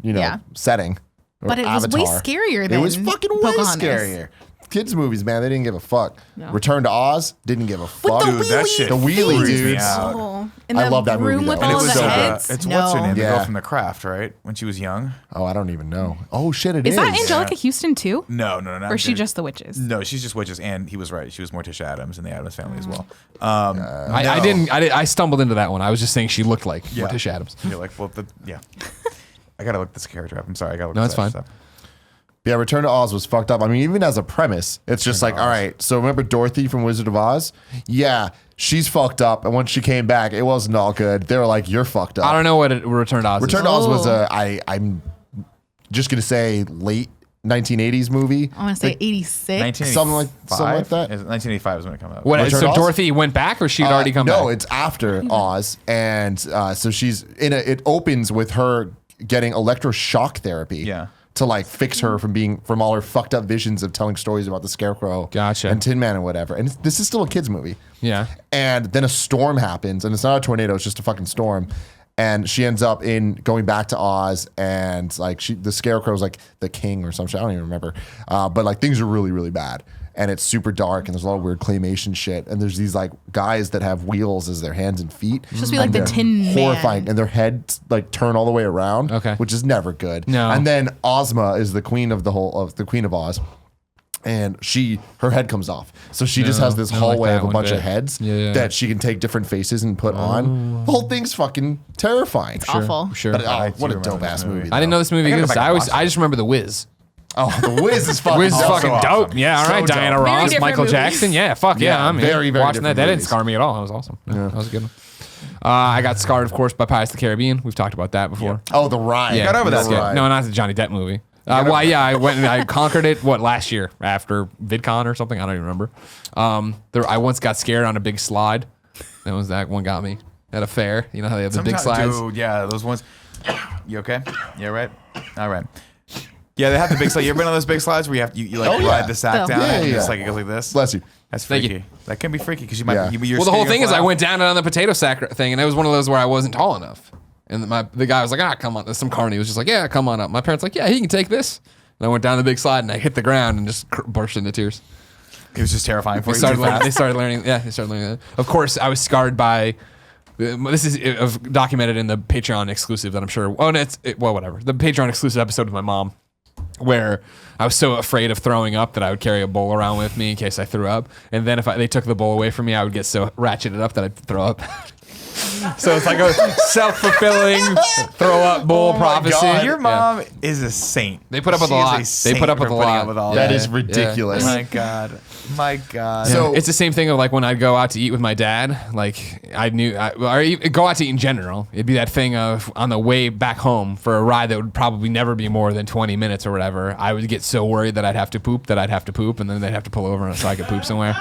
Yeah. setting. or But it was way avatar. scarier It was than fucking way Pocahontas. scarier. Kids movies, man, they didn't give a fuck. No. Return to Oz didn't give a fuck. the Dude, that shit The wheelie freaks me dudes. out. Oh, in I the love that movie, room with though. And it all was the heads. it's no. what's her name? The Yeah. girl from The Craft, right? When she was young. Oh, I don't even know. Oh shit, it is. Is that Angelica Houston too? No. Or is she just the witches? No, she's just witches, and he was right. She was Morticia Adams in the Adams Family as well. I stumbled into that one. I was just saying she looked like Yeah. Morticia Adams. You're like, well, yeah. I gotta look this character up. I'm sorry, I gotta look. No, this it's fine. up. Yeah, Return to Oz was fucked up. I mean, even as a premise, it's just like, all right, so remember Dorothy from Wizard of Oz? Yeah, she's fucked up. And once she came back, it wasn't all good. They were like, you're fucked up. I don't know what Return to Oz Return is. to Oz was I'm just going to say late 1980s movie. I want to say 86. Something like that. 1985 is when it came out. What, Return so to Oz? Dorothy went back or she'd already come back? No, it's after Oz. And so she's it opens with her getting electroshock therapy. Yeah. To like fix her from all her fucked up visions of telling stories about the Scarecrow, Gotcha. and Tin Man and whatever. And this is still a kids movie. Yeah. And then a storm happens, and it's not a tornado; it's just a fucking storm. And she ends up going back to Oz, and like the Scarecrow's like the king or something. I don't even remember. But like things are really, really bad, and it's super dark, and there's a lot of weird claymation shit. And there's these like guys that have wheels as their hands and feet. It's supposed to be like the They're Tin Man. horrifying, and their heads like turn all the way around. Okay. Which is never good. No. And then Ozma is the queen of the Queen of Oz. And her head comes off. So she just has this I don't like hallway that of a one bunch of bit. heads Yeah. that she can take different faces and put on. The whole thing's fucking terrifying. Awful. Sure. But I oh, do what a remember dope ass this movie. movie. I didn't know this movie I gotta go existed. back and watch I just remember The Wiz. Oh, The Wiz is fucking Wiz is dope. fucking awesome. dope. Yeah, all So right. Diana dope. Very Ross, different Michael movies. Jackson. Yeah, fuck yeah. Yeah, I'm very, in. very Watching that. different That didn't movies. scar me at all. That was awesome. That was a good one. I got scarred, of course, by Pirates of the Caribbean. We've talked about that before. Oh, The Ride. Yeah, got over that that's good. ride. No, not the Johnny Depp movie. Well, yeah, I went and I conquered it. Last year after VidCon or something? I don't even remember. I once got scared on a big slide. That one got me at a fair. You know how they have the big slides. Dude, yeah, those ones. You okay? Yeah, right. All right. Yeah, they have the big slide. You ever been on those big slides where you have you Oh, yeah. ride the sack Oh. down Yeah, and yeah, it's yeah. like it goes like this? Bless you. That's Thank freaky. you. That can be freaky because you might. Yeah. You're Well, the whole thing is I fall went down it on the potato sack thing, and it was one of those where I wasn't tall enough. And the guy was like, come on. There's some carny was just like, yeah, come on up. My parents like, yeah, he can take this. And I went down the big slide and I hit the ground and just burst into tears. It was just terrifying for They you. started, too learning, fast. they started learning. Yeah, they started learning that. Of course, I was scarred by. This is documented in the Patreon exclusive that I'm sure. Oh, no, whatever. The Patreon exclusive episode with my mom, where I was so afraid of throwing up that I would carry a bowl around with me in case I threw up. And then if they took the bowl away from me, I would get so ratcheted up that I'd throw up. So it's like a self-fulfilling throw up bowl prophecy. God. Your Yeah. mom is a saint. They put up with She a is lot. a They saint put up for with a putting lot. up with all That that. is ridiculous. My God. My God. So- It's the same thing of like when I'd go out to eat with my dad. Like or even go out to eat in general. It'd be that thing of on the way back home for a ride that would probably never be more than 20 minutes or whatever. I would get so worried that I'd have to poop, and then they'd have to pull over so I could poop somewhere.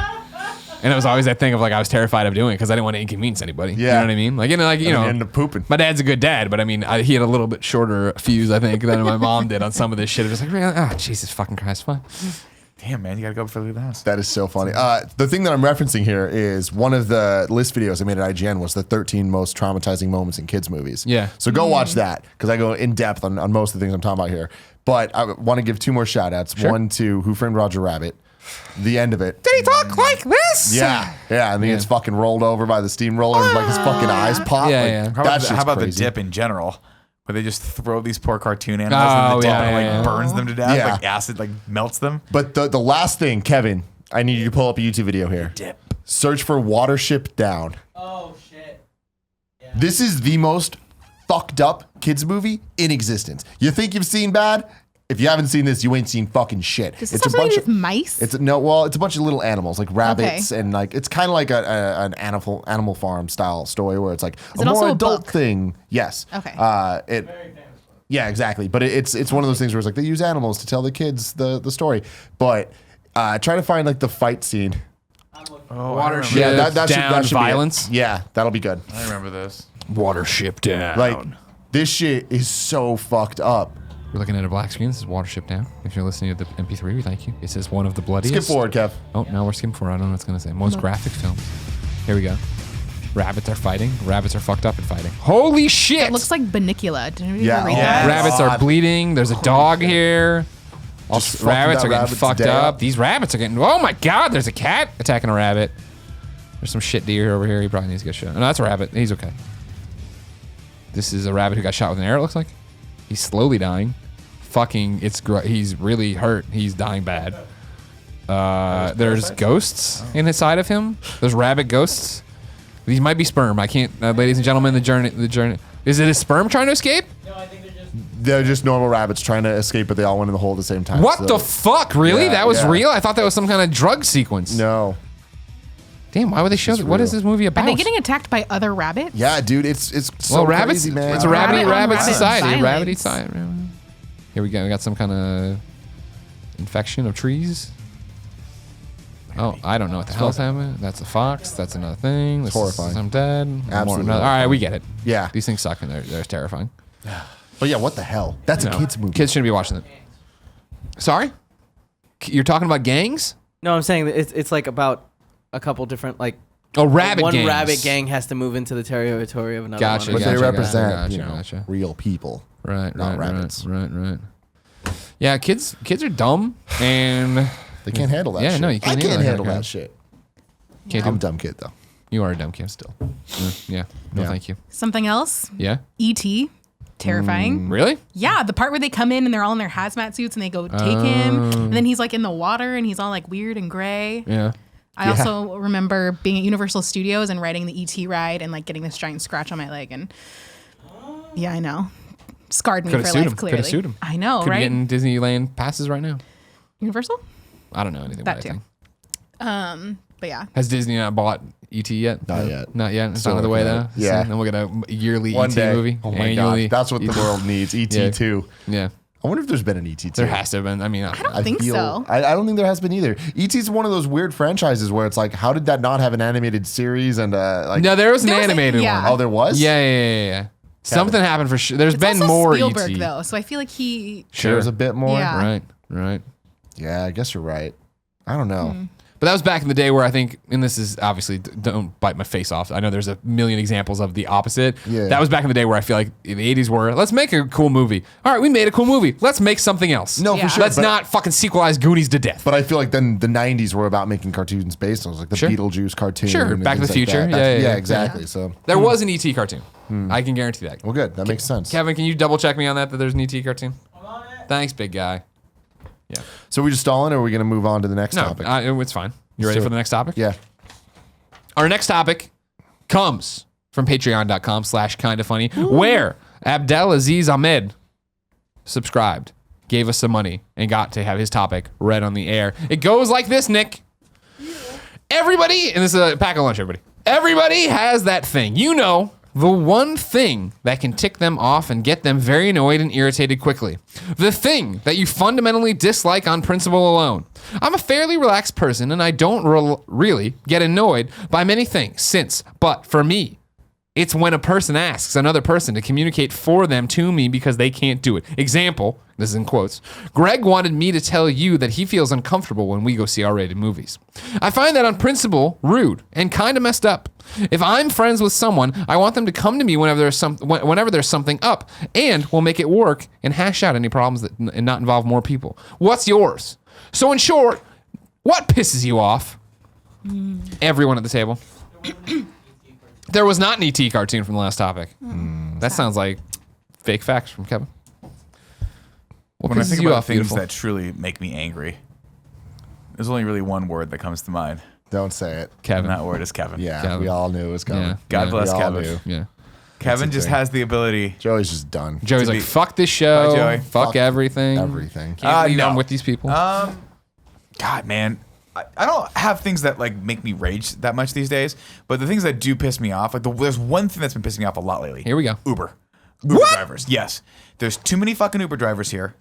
And it was always that thing of like I was terrified of doing it because I didn't want to inconvenience anybody. You Yeah. know what I mean? Like you know, end up pooping. my dad's a good dad, but I mean he had a little bit shorter fuse I think than my mom did on some of this shit. It was like, Jesus fucking Christ, fine. Damn, man, you gotta go before you leave the house. That is so funny. The thing that I'm referencing here is one of the list videos I made at IGN was the 13 most traumatizing moments in kids movies. Yeah. So go watch that because I go in depth on most of the things I'm talking about here. But I want to give two more shout outs. Sure. One to Who Framed Roger Rabbit. The end of it. Did he talk like this? Yeah. Yeah. And then it's fucking rolled over by the steamroller and like his fucking eyes pop. Yeah, Like, yeah. How about the crazy. dip in general? Where they just throw these poor cartoon animals in the dip and like burns them to death, Yeah. like acid like melts them. But the last thing, Kevin, I need you to pull up a YouTube video here. Dip. Search for Watership Down. Oh shit. This is the most fucked up kids movie in existence. You think you've seen bad? If you haven't seen this, you ain't seen fucking shit. Does this have something to do with mice? It's a bunch of little animals like rabbits and like it's kind of like an animal farm style story where it's like Is a it also more a adult book? thing. Yes. Okay. Yeah, exactly. But it's one of those things where it's like they use animals to tell the kids the story. But try to find like the fight scene. Oh, Watership Yeah, down that should violence. Be it. Yeah, that'll be good. I remember this. Watership down. Like this shit is so fucked up. We're looking at a black screen. This is Watership Down. If you're listening to the MP3, we thank you. It says one of the bloodiest. Skip forward, Kev. Oh, no, we're skipping forward. I don't know what it's going to say. Most graphic film. Here we go. Rabbits are fighting. Rabbits are fucked up and fighting. Holy shit! It looks like Banicula. Did anybody Yeah. ever read Yeah. that? Rabbits are bleeding. There's a dog here. Just fucking Rabbits that are getting rabbit's fucked day up. up. These rabbits are getting. Oh my god! There's a cat attacking a rabbit. There's some shit deer over here. He probably needs to get shot. No, that's a rabbit. He's okay. This is a rabbit who got shot with an arrow. It looks like he's slowly dying. Fucking, he's really hurt. He's dying bad. There's ghosts inside of him. There's rabbit ghosts. These might be sperm. I can't, ladies and gentlemen. The journey. Is it a sperm trying to escape? No, I think they're just They're just normal rabbits trying to escape, but they all went in the hole at the same time. What so- the fuck? Really? Yeah, That was yeah. real? I thought that was some kind of drug sequence. No. Damn, why would they show that? What is this movie about? Are they getting attacked by other rabbits? Yeah, dude, it's so well, rabbits, crazy, man. it's a rabbit Rabbit society. violence. Rabbit society. Here we go. We got some kind of infection of trees. Oh, I don't know what the hell's happening. That's a fox. That's another thing. This horrifying. Is, I'm dead. Absolutely All right, we get it. Yeah. These things suck and they're terrifying. But yeah, what the hell? That's a No. kid's movie. Kids shouldn't be watching it. Sorry? You're talking about gangs? No, I'm saying that it's like about a couple different like. Oh, rabbit one gangs. rabbit gang has to move into the territory of another Gotcha, one. But they Gotcha, represent, gotcha. real people. Right, not right, rabbits. right. Yeah, kids are dumb and They can't handle that Yeah, shit. no, you can't I can't handle handle that. that shit. can't I'm a do. dumb kid, though. You are a dumb kid. Still. Yeah. No, Yeah. thank you. Something else? Yeah. E.T. Terrifying. Really? Yeah, the part where they come in and they're all in their hazmat suits and they go take him. And then he's like in the water and he's all like weird and gray. Yeah. I also remember being at Universal Studios and riding the E.T. ride and like getting this giant scratch on my leg. And yeah, I know. Scarred me Coulda for sued life, him. clearly. Coulda sued him. I know, Could be right? getting Disneyland passes right now. Universal? I don't know anything That about too. anything. But yeah. Has Disney not bought ET yet? Not yet. Not yet. It's Still on the way working though. on it. Yeah. Then we'll get a yearly One ET day. movie. Oh my annually. god, that's what the ET. world needs. ET 2. Yeah. I wonder if there's been an ET 2. There has to have been. I mean, I don't think so. I don't think there has been either. ET's one of those weird franchises where it's like, how did that not have an animated series and like? no, there was an There was a- animated yeah. one. Oh, there was. Yeah. Something happened for sure. There's It's been also more Spielberg, ET. though, so I feel like he. Sure. There's a bit more. Yeah. Right. Yeah, I guess you're right. I don't know. But that was back in the day where I think, and this is obviously, don't bite my face off. I know there's a million examples of the opposite. Yeah. That was back in the day where I feel like in the 80s were, let's make a cool movie. All right, we made a cool movie. Let's make something else. No, Yeah. for sure. Let's but, not fucking sequelize Goonies to death. But I feel like then the 90s were about making cartoons based on like the Sure. Beetlejuice cartoon. Sure, and Back to things the like Future. that. That's- Yeah, exactly. So, There was an ET cartoon. I can guarantee that. well, good. That makes sense. Kevin, can you double check me on that there's an ET cartoon? I'm on it. Thanks, big guy. Yeah. So we just stalling, or are we going to move on to the next No, topic? it's fine. You ready So- for the next topic? Yeah. Our next topic comes from patreon.com/kindafunny, where Abdelaziz Ahmed subscribed, gave us some money, and got to have his topic read on the air. It goes like this, Nick. Everybody, and this is a pack of lunch, everybody. Everybody has that thing. You know, the one thing that can tick them off and get them very annoyed and irritated quickly. The thing that you fundamentally dislike on principle alone. I'm a fairly relaxed person and I don't really get annoyed by many things but for me, it's when a person asks another person to communicate for them to me because they can't do it. Example, this is in quotes, Greg wanted me to tell you that he feels uncomfortable when we go see R-rated movies. I find that on principle rude and kind of messed up. If I'm friends with someone, I want them to come to me whenever there's something up, and we'll make it work and hash out any problems and not involve more people. What's yours? So in short, what pisses you off? Everyone at the table. There was not an ET cartoon from the last topic. That sounds like fake facts from Kevin. What When I pisses think you about off, things beautiful? that truly make me angry, there's only really one word that comes to mind. Don't say it. Kevin. And that word is Kevin. Yeah, Kevin. we all knew it was coming. Yeah. God bless We all Kevin. knew. Yeah. Kevin the just thing. has the ability. Joey's just done. Joey's To like, be- fuck this show. Bye, Joey. Fuck everything. Everything. Can't believe no. I'm with these people. God, man. I don't have things that like make me rage that much these days, but the things that do piss me off, like there's one thing that's been pissing me off a lot lately. Here we go. Uber drivers. Yes, there's too many fucking Uber drivers here,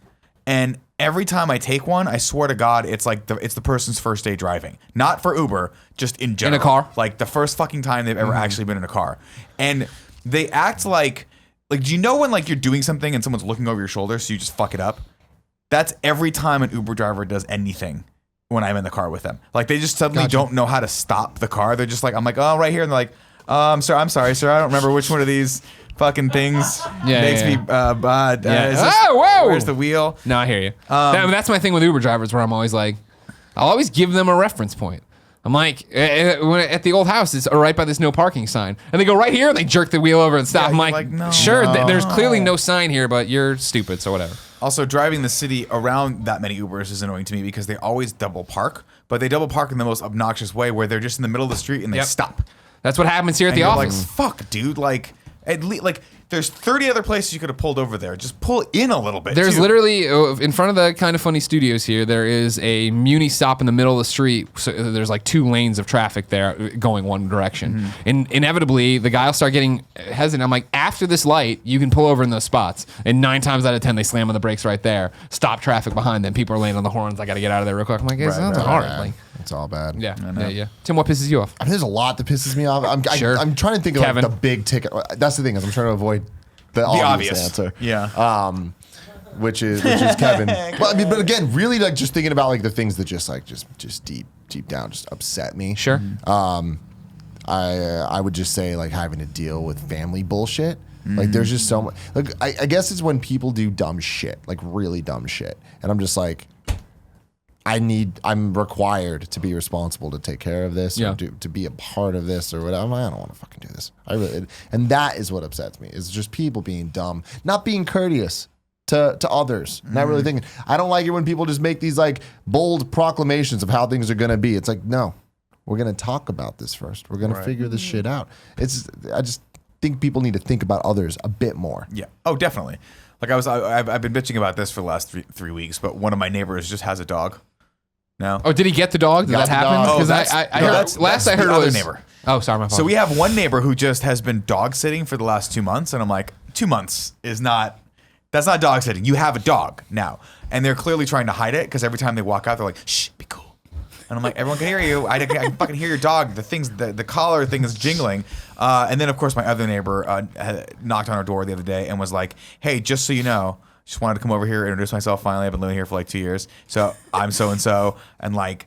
and every time I take one, I swear to God, it's like it's the person's first day driving, not for Uber, just in general. car? Like the first fucking time they've ever actually been in a car, and they act like do you know when like you're doing something and someone's looking over your shoulder, so you just fuck it up? That's every time an Uber driver does anything. When I'm in the car with them, like they just suddenly don't know how to stop the car. They're just like, I'm like, oh, right here, and they're like, I'm sorry, sir, I don't remember which one of these fucking things makes me. Is this, whoa! Where's the wheel? No, I hear you. That's my thing with Uber drivers, where I'm always like, I'll always give them a reference point. I'm like, when at the old house, it's right by this no parking sign, and they go right here and they jerk the wheel over and stop. Yeah, I'm you're like, like, no. sure, there's clearly no sign here, but you're stupid, so whatever. Also, driving the city around that many Ubers is annoying to me because they always double park, but they double park in the most obnoxious way where they're just in the middle of the street and they Yep. stop. That's what happens here at And the you're office. like, fuck, dude, like at least like There's 30 other places you could have pulled over there. Just pull in a little bit. There's too. literally in front of the Kind of Funny studios here. There is a Muni stop in the middle of the street. So there's like 2 lanes of traffic there going one direction. And inevitably, the guy will start getting hesitant. I'm like, after this light, you can pull over in those spots. And 9 times out of 10, they slam on the brakes right there. Stop traffic behind them. People are laying on the horns. I got to get out of there real quick. I'm like, it's not hard. Like, It's all bad. yeah. Tim, what pisses you off? I mean, there's a lot that pisses me off. I'm trying to think of Kevin. like the big ticket. That's the thing is I'm trying to avoid the obvious answer. Yeah. Which is Kevin. But again, really like just thinking about like the things that just deep down just upset me. Sure. I would just say like having to deal with family bullshit. Like there's just so much. Like I guess it's when people do dumb shit, like really dumb shit, and I'm just like, I'm required to be responsible to take care of this, or to be a part of this, or whatever. I don't want to fucking do this. And that is what upsets me. Is just people being dumb, not being courteous to others, not really thinking. I don't like it when people just make these like bold proclamations of how things are gonna be. It's like, no, we're gonna talk about this first. We're gonna figure this shit out. I just think people need to think about others a bit more. Yeah. Oh, definitely. Like I've been bitching about this for the last three weeks, but one of my neighbors just has a dog. No. Oh, did he get the dog? Did Got that the happen? dog. Because Oh, last I heard the other was neighbor. Oh, sorry, my fault. So we have one neighbor who just has been dog sitting for the last 2 months, and I'm like, 2 months is not. That's not dog sitting. You have a dog now, and they're clearly trying to hide it because every time they walk out, they're like, "Shh, be cool." And I'm like, everyone can hear you. I can fucking hear your dog. The collar thing is jingling. And then, of course, my other neighbor knocked on our door the other day and was like, hey, just so you know, just wanted to come over here, introduce myself finally. I've been living here for like 2 years. So I'm so-and-so. And like,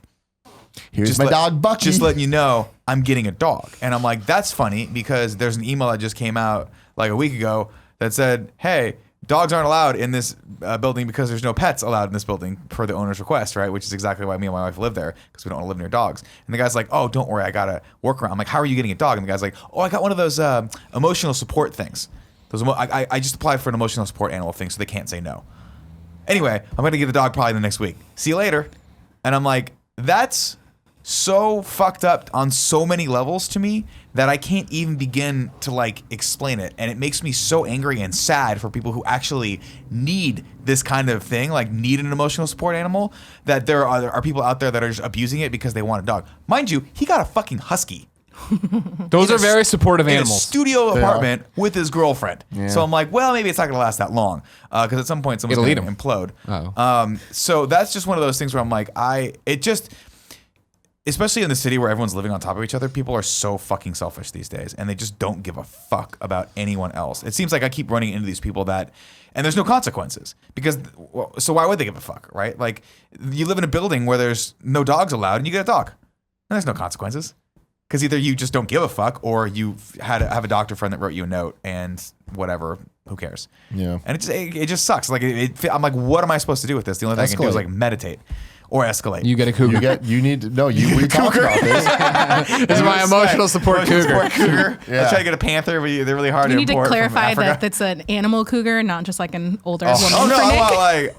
Here's my dog, Bucky. just letting you know, I'm getting a dog. And I'm like, that's funny because there's an email that just came out like a week ago that said, hey, dogs aren't allowed in this building because there's no pets allowed in this building per the owner's request, right? Which is exactly why me and my wife live there because we don't want to live near dogs. And the guy's like, oh, don't worry, I got a workaround. I'm like, how are you getting a dog? And the guy's like, oh, I got one of those emotional support things. I just applied for an emotional support animal thing so they can't say no. Anyway, I'm going to get a dog probably the next week. See you later. And I'm like, that's so fucked up on so many levels to me that I can't even begin to like explain it. And it makes me so angry and sad for people who actually need this kind of thing, like need an emotional support animal, that there are people out there that are just abusing it because they want a dog. Mind you, he got a fucking husky. Those are very supportive In a animals. studio apartment with his girlfriend. Yeah. So I'm like, well, maybe it's not going to last that long because at some point someone's It'll going eat to implode. Oh. So that's just one of those things where I'm like, especially in the city where everyone's living on top of each other, people are so fucking selfish these days, and they just don't give a fuck about anyone else. It seems like I keep running into these people and there's no consequences so why would they give a fuck, right? Like you live in a building where there's no dogs allowed, and you get a dog, and there's no consequences. Because either you just don't give a fuck, or you have a doctor friend that wrote you a note, and whatever, who cares? Yeah. And it just sucks. Like I'm like, what am I supposed to do with this? The only thing I can do is like meditate or escalate. You get a cougar. We talked about this. This is my emotional support cougar. I try to get a panther, but they're really hard You to need to import from clarify Africa. that that's an animal cougar, not just like an older woman. Oh no, for Nick. I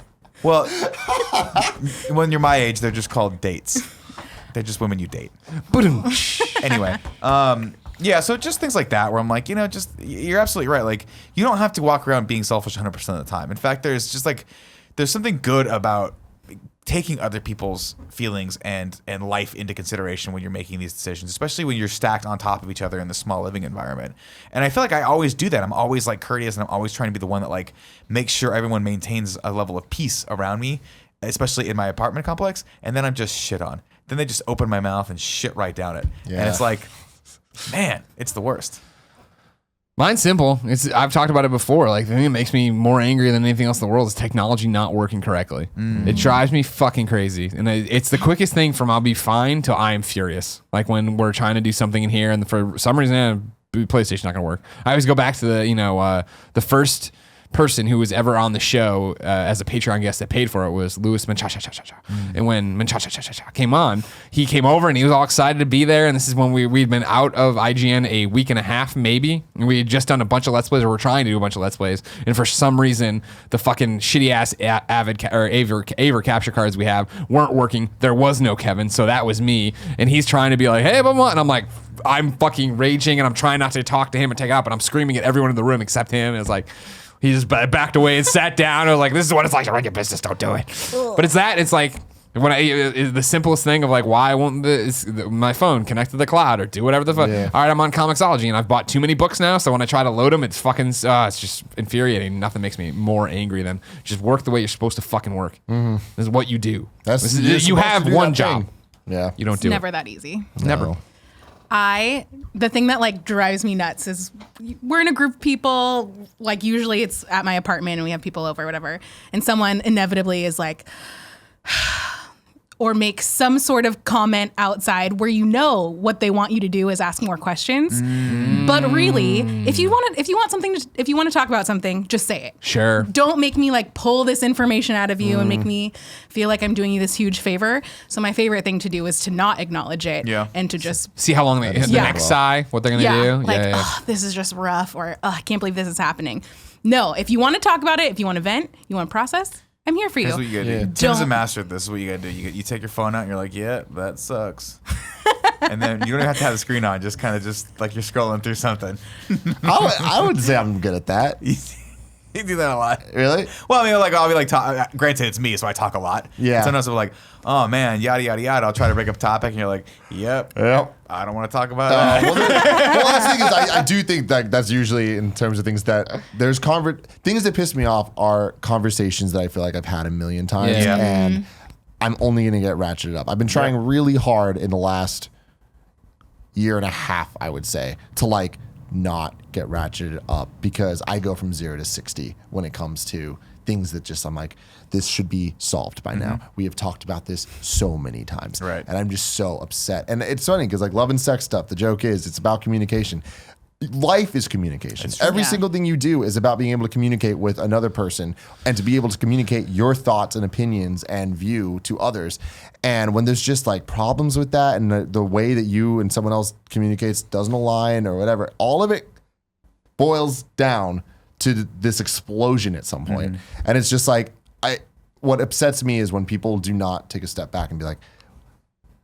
want when you're my age, they're just called dates. They're just women you date. Anyway, yeah, so just things like that where I'm like, you're absolutely right. Like, you don't have to walk around being selfish 100% of the time. In fact, there's something good about taking other people's feelings and life into consideration when you're making these decisions, especially when you're stacked on top of each other in the small living environment. And I feel like I always do that. I'm always like courteous, and I'm always trying to be the one that like makes sure everyone maintains a level of peace around me, especially in my apartment complex. And then I'm just shit on. Then they just open my mouth and shit right down it. Yeah. And it's like, man, it's the worst. Mine's simple. I've talked about it before. Like, the thing that makes me more angry than anything else in the world is technology not working correctly. It drives me fucking crazy. And it's the quickest thing from I'll be fine to I am furious. Like when we're trying to do something in here and for some reason, PlayStation not going to work. I always go back to the first person who was ever on the show as a Patreon guest that paid for it was Louis Menchacha. And when Menchacha came on, he came over and he was all excited to be there. And this is when we'd been out of IGN a week and a half, maybe. And we had just done a bunch of Let's Plays, or we're trying to do a bunch of Let's Plays. And for some reason, the fucking shitty ass Aver capture cards we have weren't working. There was no Kevin, so that was me. And he's trying to be like, hey, blah, blah. And I'm like, I'm fucking raging and I'm trying not to talk to him and take it out, but I'm screaming at everyone in the room except him. And it's like, he just backed away and sat down. I was like, this is what it's like to run your business. Don't do it. But it's that. It's like the simplest thing of like, why won't my phone connect to the cloud or do whatever the fuck? Yeah. All right, I'm on Comixology and I've bought too many books now. So when I try to load them, it's fucking, it's just infuriating. Nothing makes me more angry than just work the way you're supposed to fucking work. This is what you do. You have one job. Yeah. You don't It's do never it. that easy. Never. The thing that like drives me nuts is we're in a group of people, like usually it's at my apartment and we have people over, whatever. And someone inevitably is like, or make some sort of comment outside where you know what they want you to do is ask more questions. But really, if you want to talk about something, just say it. Sure. Don't make me like pull this information out of you and make me feel like I'm doing you this huge favor. So my favorite thing to do is to not acknowledge it and to just See how long the next sigh, what they're going to do. like, yeah. oh, this is just rough, or oh, I can't believe this is happening. No, if you want to talk about it, if you want to vent, you want to process, I'm here for you. Here's what you gotta do. Tim's a Don't- master at this. Is what you gotta do. You take your phone out and you're like, yeah, that sucks. And then you don't even have to have the screen on. Just kind of just like you're scrolling through something. I would say I'm good at that. You do that a lot. Really? Well, I mean, like I'll be like, granted, it's me, so I talk a lot. Yeah. And sometimes I'm like, oh man, yada yada yada. I'll try to break up a topic, and you're like, yep. I don't want to talk about that. Well, that's the thing is, I do think that that's usually in terms of things that there's things that piss me off are conversations that I feel like I've had a million times, Yeah. and I'm only gonna get ratcheted up. I've been trying really hard in the last year and a half, I would say, to like not get ratcheted up because I go from 0 to 60 when it comes to things that just I'm like, this should be solved by now. We have talked about this so many times. Right. And I'm just so upset. And it's funny because like love and sex stuff, the joke is it's about communication. Life is communication. Every Yeah. single thing you do is about being able to communicate with another person and to be able to communicate your thoughts and opinions and view to others. And when there's just like problems with that and the way that you and someone else communicates doesn't align or whatever, all of it boils down to this explosion at some point. And it's just like, what upsets me is when people do not take a step back and be like,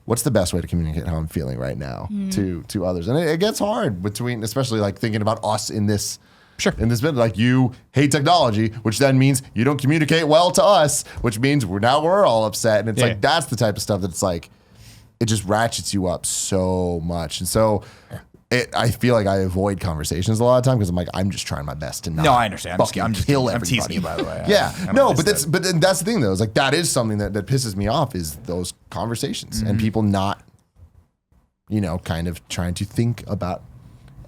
what's the best way to communicate how I'm feeling right now to others? And it gets hard between, especially like thinking about us in this, in this bit, like you hate technology, which then means you don't communicate well to us, which means we're all upset. And it's like, that's the type of stuff that's like, it just ratchets you up so much. And so I feel like I avoid conversations a lot of time because I'm like, I'm just trying my best to not. No, I understand. I'm just kill everybody. teasing you, by the way. Yeah, I no, don't but understand. that's the thing though. Is like that is something that pisses me off is those conversations and people not, kind of trying to think about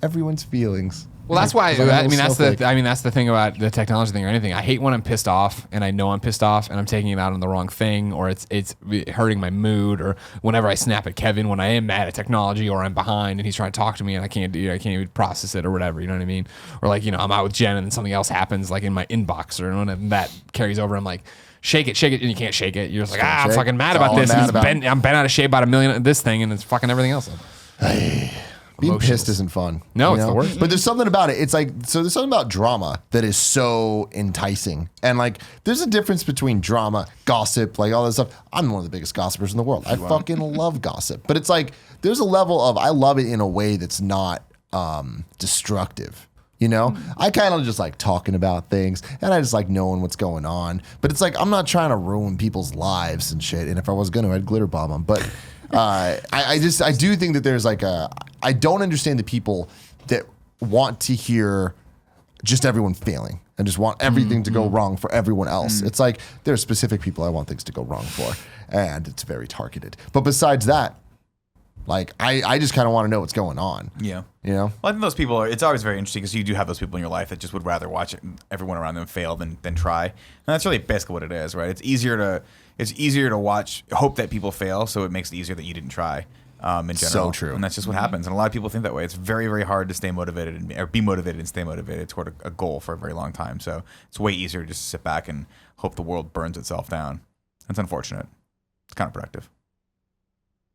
everyone's feelings. Well, that's why. Like, I mean, that's snowflake. that's the thing about the technology thing or anything. I hate when I'm pissed off and I know I'm pissed off and I'm taking it out on the wrong thing, or it's hurting my mood, or whenever I snap at Kevin when I am mad at technology or I'm behind and he's trying to talk to me and I can't even process it or whatever. You know what I mean? Or like I'm out with Jen and then something else happens like in my inbox or and that carries over. I'm like, shake it, and you can't shake it. You're just like, I'm shake. fucking mad That's about all I'm this. mad And about. I'm bent out of shape about a million of this thing and it's fucking everything else. Being pissed isn't fun. No, it's the worst. But there's something about it. It's like, so there's something about drama that is so enticing. And like, there's a difference between drama, gossip, like all this stuff. I'm one of the biggest gossipers in the world. I fucking love gossip. But it's like, there's a level of, I love it in a way that's not destructive. I kind of just like talking about things and I just like knowing what's going on. But it's like, I'm not trying to ruin people's lives and shit. And if I was going to, I'd glitter bomb them. But I do think that there's like I don't understand the people that want to hear just everyone failing and just want everything to go wrong for everyone else. It's like there are specific people I want things to go wrong for, and it's very targeted. But besides that, like I just kind of want to know what's going on. Yeah. Well, I think those people it's always very interesting because you do have those people in your life that just would rather watch everyone around them fail than try. And that's really basically what it is, right? It's easier to watch, hope that people fail, so it makes it easier that you didn't try. in general. So true. And that's just what happens. And a lot of people think that way. It's very, very hard to stay motivated or be motivated and stay motivated toward a goal for a very long time. So it's way easier just to sit back and hope the world burns itself down. That's unfortunate. It's counterproductive.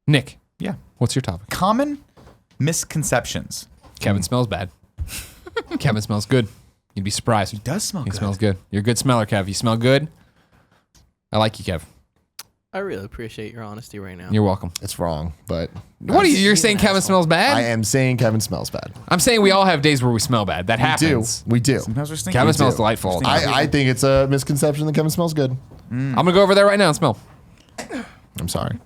Nick, Yeah. what's your topic? Common misconceptions. Kevin smells bad. Kevin smells good. You'd be surprised. He does smell He good. smells good. You're a good smeller, Kev. You smell good. I like you, Kev. I really appreciate your honesty right now. You're welcome. It's wrong, but What are you? You're saying Kevin smells bad? I am saying Kevin smells bad. I'm saying we all have days where we smell bad. That happens. We do. Sometimes we're stinky. Kevin We smells do. delightful all the time. I think it's a misconception that Kevin smells good. I'm gonna go over there right now and smell. I'm sorry.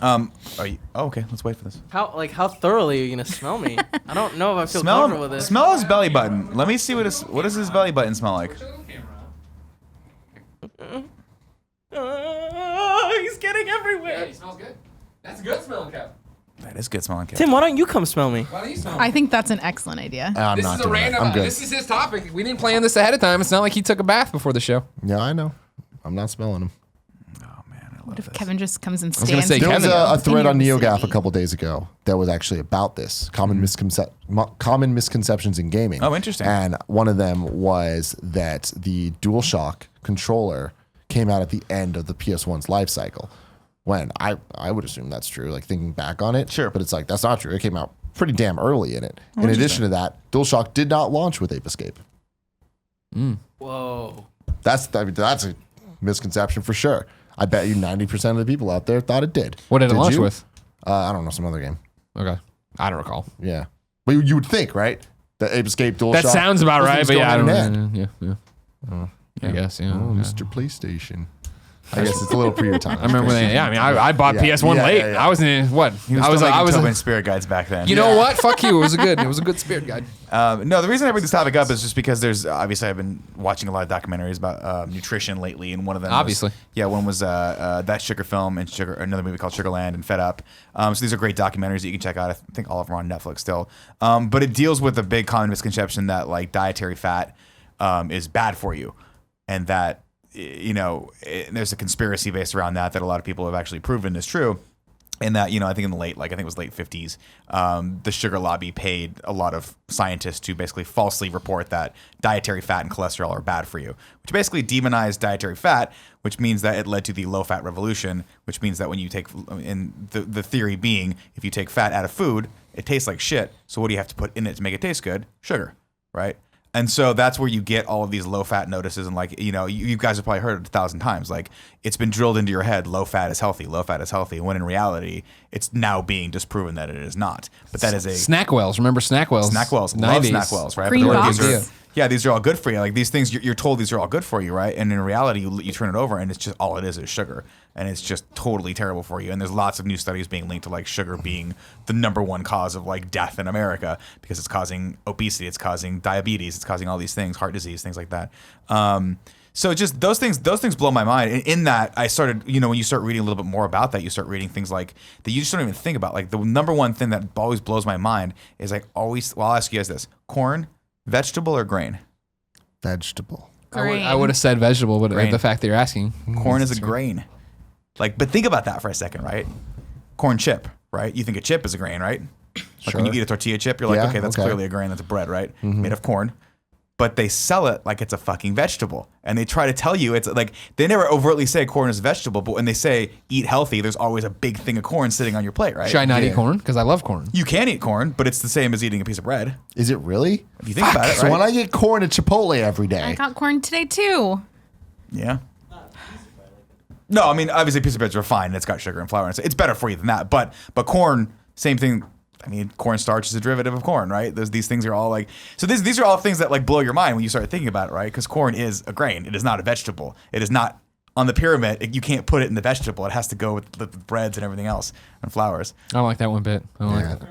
Are you, okay, let's wait for this. How thoroughly are you gonna smell me? I don't know if I feel comfortable with it. Smell his belly button. Let me see what does his belly button smell like? He's getting everywhere. he smells good. That's a good smelling, Kev. That is good smelling, Kev. Tim, why don't you come smell me? Why do you smell? I think that's an excellent idea. I'm This not is a doing that. random. I'm good. This is his topic. We didn't plan this ahead of time. It's not like he took a bath before the show. Yeah, I know. I'm not smelling him. Oh man, I love What if this. Kevin just comes and was gonna stands? say, There was Kevin, a thread on in your NeoGAF a vicinity? couple days ago that was actually about this common misconceptions in gaming. Oh, interesting. And one of them was that the DualShock controller came out at the end of the PS1's life cycle. When I would assume that's true, like thinking back on it. Sure. But it's like, that's not true. It came out pretty damn early in it. In addition to that, DualShock did not launch with Ape Escape. Whoa. That's a misconception for sure. I bet you 90% of the people out there thought it did. What did it launch you? with? I don't know, some other game. Okay, I don't recall. Yeah. But you would think, right? The Ape Escape DualShock. That sounds about those right, things but go yeah, I don't hand in hand. know. Yeah. I guess, yeah. Oh, yeah. Mr. PlayStation. I guess it's a little pre your time. I remember when I bought Yeah. PS1 Yeah, late. yeah, yeah. I was in what? He was I was still I making was Tobin spirit guides back then. You know what? Fuck you. It was a good spirit guide. No, the reason I bring this topic up is just because there's obviously I've been watching a lot of documentaries about nutrition lately, and one of them Obviously. one was That Sugar Film and another movie called Sugarland and Fed Up. So these are great documentaries that you can check out. I think all of them are on Netflix still. But it deals with the big common misconception that like dietary fat is bad for you, and that there's a conspiracy based around that a lot of people have actually proven is true. And that, I think in the late 50s, the sugar lobby paid a lot of scientists to basically falsely report that dietary fat and cholesterol are bad for you, which basically demonized dietary fat, which means that it led to the low-fat revolution, which means that when you take, and the theory being, if you take fat out of food, it tastes like shit. So what do you have to put in it to make it taste good? Sugar, right? And so that's where you get all of these low fat notices. And like, you guys have probably heard it 1,000 times. Like, it's been drilled into your head, low fat is healthy, low fat is healthy. When in reality, it's now being disproven that it is not. But that is a Snackwells. Remember Snackwells? Snackwells. Love 90s. Snackwells, right? Green But box. these are all good for you. Like these things, you're told these are all good for you, right? And in reality, you turn it over and it's just all it is sugar. And it's just totally terrible for you. And there's lots of new studies being linked to like sugar being the #1 cause of like death in America because it's causing obesity, it's causing diabetes, it's causing all these things, heart disease, things like that. So just those things blow my mind. And in that, I started, when you start reading a little bit more about that, you start reading things like that you just don't even think about. Like the #1 thing that always blows my mind is I'll ask you guys this: corn, vegetable or grain? Vegetable. I would have said vegetable, but Grain. the fact that you're asking. Corn is a grain. But think about that for a second, right? Corn chip, right? You think a chip is a grain, right? Like when you Sure. eat a tortilla chip, you're like, Yeah, okay, that's okay. clearly a grain. That's a bread, right? Made of corn. But they sell it like it's a fucking vegetable. And they try to tell you it's like, they never overtly say corn is a vegetable, but when they say eat healthy, there's always a big thing of corn sitting on your plate, right? Should I not Yeah. eat corn? Because I love corn. You can eat corn, but it's the same as eating a piece of bread. Is it really? If you think about it, So right? when I get corn at Chipotle every I day, got corn today too. Yeah. No, I mean obviously piece of bread's refined and it's got sugar and flour and it's better for you than that. But corn, same thing. I mean, cornstarch is a derivative of corn, right? These things are all like these are all things that like blow your mind when you start thinking about it, right? Because corn is a grain. It is not a vegetable. It is not on the pyramid. You can't put it in the vegetable. It has to go with the breads and everything else and flours. I don't like that one bit. I don't Yeah. like that.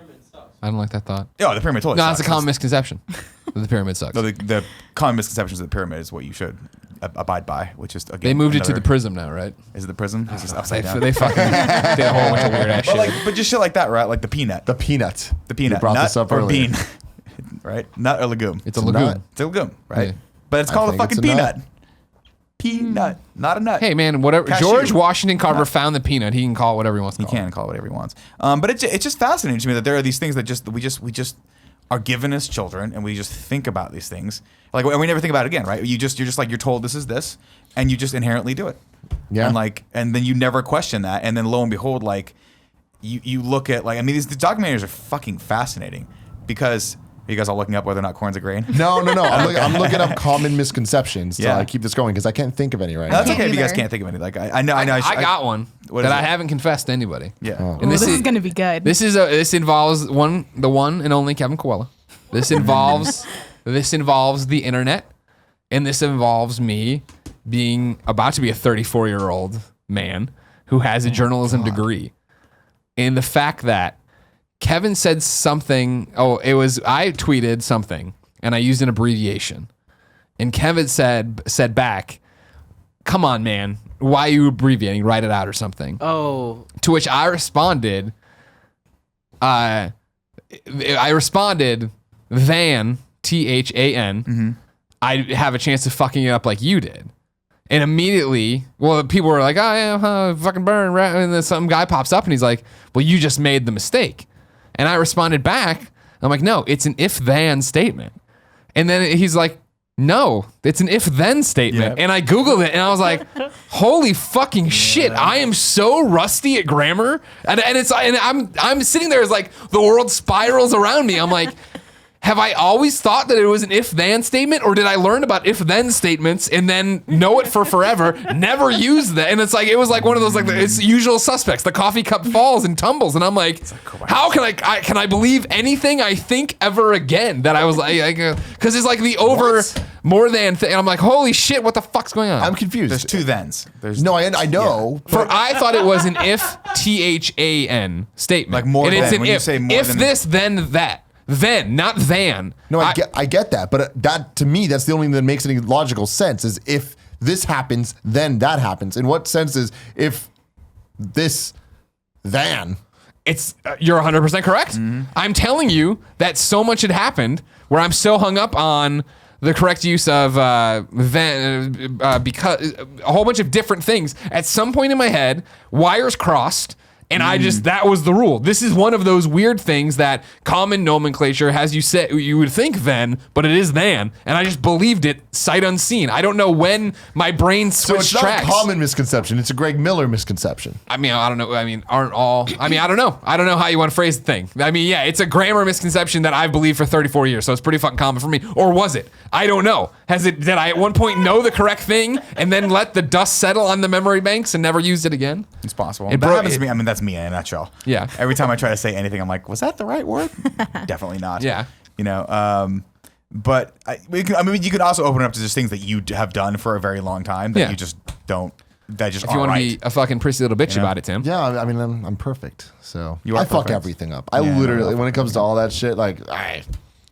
I don't like that thought. Oh, the pyramid totally No, sucks. it's a common misconception. The pyramid sucks. No, the common misconceptions of the pyramid is what you should abide by, which is again They moved it to the another- prism now, right? Is it the prism? It's just They, upside down. they fucking did a whole bunch of weird ass shit. But just shit like that, right? Like the peanut. the peanut. The peanut, You brought nut this up or earlier. bean, right? Nut or legume. It's a a legume. nut. It's a legume, right? Yeah. But it's I called a think fucking it's a peanut. nut. peanut, not a nut. Hey man, whatever. Cashew. George Washington Carver found the peanut. He can call it whatever he wants to He call it. can call it whatever he wants. But it's just fascinating to me that there are these things that we just are given as children, and we just think about these things. Like, and we never think about it again, right? You're just like, you're told this is this, and you just inherently do it. Yeah. And then you never question that, and then lo and behold, like you look at, like, I mean, the documentaries are fucking fascinating because. Are you guys all looking up whether or not corn's a grain? No. I'm looking up common misconceptions to Yeah. keep this going because I can't think of any right That's now. okay if you guys either. can't think of any. Like I know. I got one What that is I it? haven't confessed to anybody. Yeah. Oh. And This is gonna be good. This involves the one and only Kevin Coelho. This involves the internet, and this involves me being about to be a 34-year-old man who has a journalism degree, and the fact that Kevin said something. I tweeted something and I used an abbreviation, and Kevin said back, "Come on, man, why are you abbreviating? Write it out or something." Oh, To which I responded, Van, THAN. I have a chance of fucking it up like you did. And immediately, well, people were like, "Oh yeah, fucking burn," right? And then some guy pops up and he's like, "Well, you just made the mistake." And I responded back, I'm like, "No, it's an if-then statement." And then he's like, "No, it's an if-then statement." Yeah. And I Googled it and I was like, holy fucking shit, I am so rusty at grammar. And I'm sitting there as like the world spirals around me. I'm like, have I always thought that it was an if-then statement, or did I learn about if-then statements and then know it for forever, never use that? And it was like one of those, like, it's usual suspects. The coffee cup falls and tumbles, and I'm like, how can I believe anything I think ever again? That I was like, because it's like the over more than thing. And I'm like, holy shit, what the fuck's going on? I'm confused. There's two thens. No, I know. I thought it was an THAN statement. Like more and it's than, an when you if. say more if than- this, then that. Then, not than. No, I get that, but that to me, that's the only thing that makes any logical sense. Is if this happens, then that happens. In what sense is if this, then? It's you're 100% correct. Mm-hmm. I'm telling you that so much had happened where I'm so hung up on the correct use of then because a whole bunch of different things. At some point in my head, wires crossed. And that was the rule. This is one of those weird things that common nomenclature has you say, you would think then, but it is than. And I just believed it sight unseen. I don't know when my brain So switched it's not tracks. a common misconception. It's a Greg Miller misconception. I mean, I don't know. I mean, I don't know. I don't know how you want to phrase the thing. I mean, yeah, it's a grammar misconception that I've believed for 34 years. So it's pretty fucking common for me. Or was it? I don't know. Did I at one point know the correct thing and then let the dust settle on the memory banks and never used it again? It's possible. It That broke- happens to me. I mean, that's me in a nutshell. Yeah. Every time I try to say anything, I'm like, was that the right word? Definitely not. Yeah. You know, but you could also open it up to just things that you have done for a very long time that Yeah. you just don't, that just If you aren't want to right. be a fucking prissy little bitch You know? about it, Tim. Yeah, I mean, I'm perfect. So You are I fuck perfect. everything up. I Yeah, literally, no. when it comes to all that shit, like I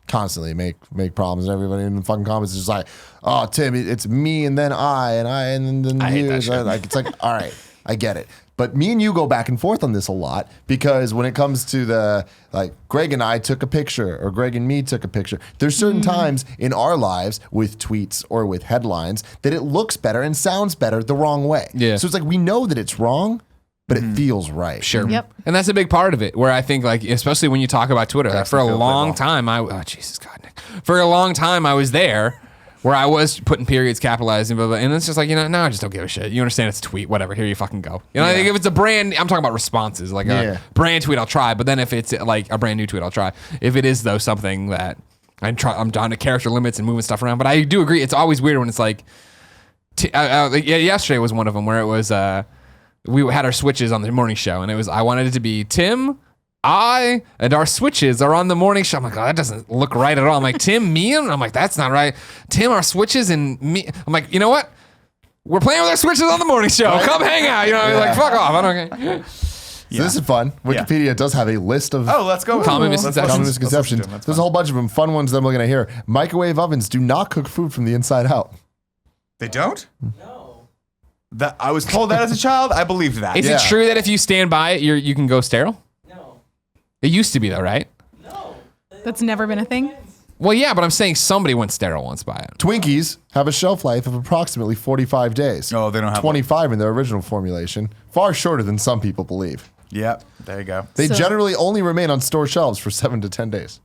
constantly make problems, and everybody in the fucking comments is just like, "Oh, Tim, it's me, and then and then I hate you." that It's shit. like it's like, all right, I get it. But me and you go back and forth on this a lot because when it comes to the, like, Greg and I took a picture or Greg and me took a picture, there's certain times in our lives with tweets or with headlines that it looks better and sounds better the wrong way. Yeah. So it's like we know that it's wrong, but it feels right. Sure. Yep. And that's a big part of it where I think, like, especially when you talk about Twitter, like, for a feel long quite time, oh, Jesus God, Nick. For a long time, I was there where I was putting periods, capitalizing, blah, blah, and it's just like, no, I just don't give a shit. You understand it's a tweet, whatever, here you fucking go. You know, like, if it's a brand, I'm talking about responses, like Yeah. a brand tweet, I'll try, but then if it's like a brand new tweet, I'll try. If it is, though, something that I'm down to character limits and moving stuff around, but I do agree, it's always weird when it's like, yesterday was one of them where it was, we had our switches on the morning show, and it was, I wanted it to be Tim, I, and our switches are on the morning show. I'm like, oh, that doesn't look right at all. I'm like, Tim, me, and I'm like, that's not right. Tim, our switches, and me. I'm like, you know what? We're playing with our switches on the morning show. Come hang out. You know, like, fuck off. I don't care. So this is fun. Wikipedia does have a list of Oh, let's go. with Common it. Let's misconceptions. common listen- let's misconceptions. listen to them. That's There's a fun. whole bunch of them. Fun ones that I'm looking at here. Microwave ovens do not cook food from the inside out. They don't? No. That I was told that as a child. I believed that. Is Yeah. it true that if you stand by it, you can go sterile? no. It used to be, though, right? No. That's never been a thing. Well, yeah, but I'm saying somebody went sterile once by it. Twinkies have a shelf life of approximately 45 days. Oh, they don't have 25 in their original formulation, far shorter than some people believe. Yep, there you go. They So- generally only remain on store shelves for 7 to 10 days.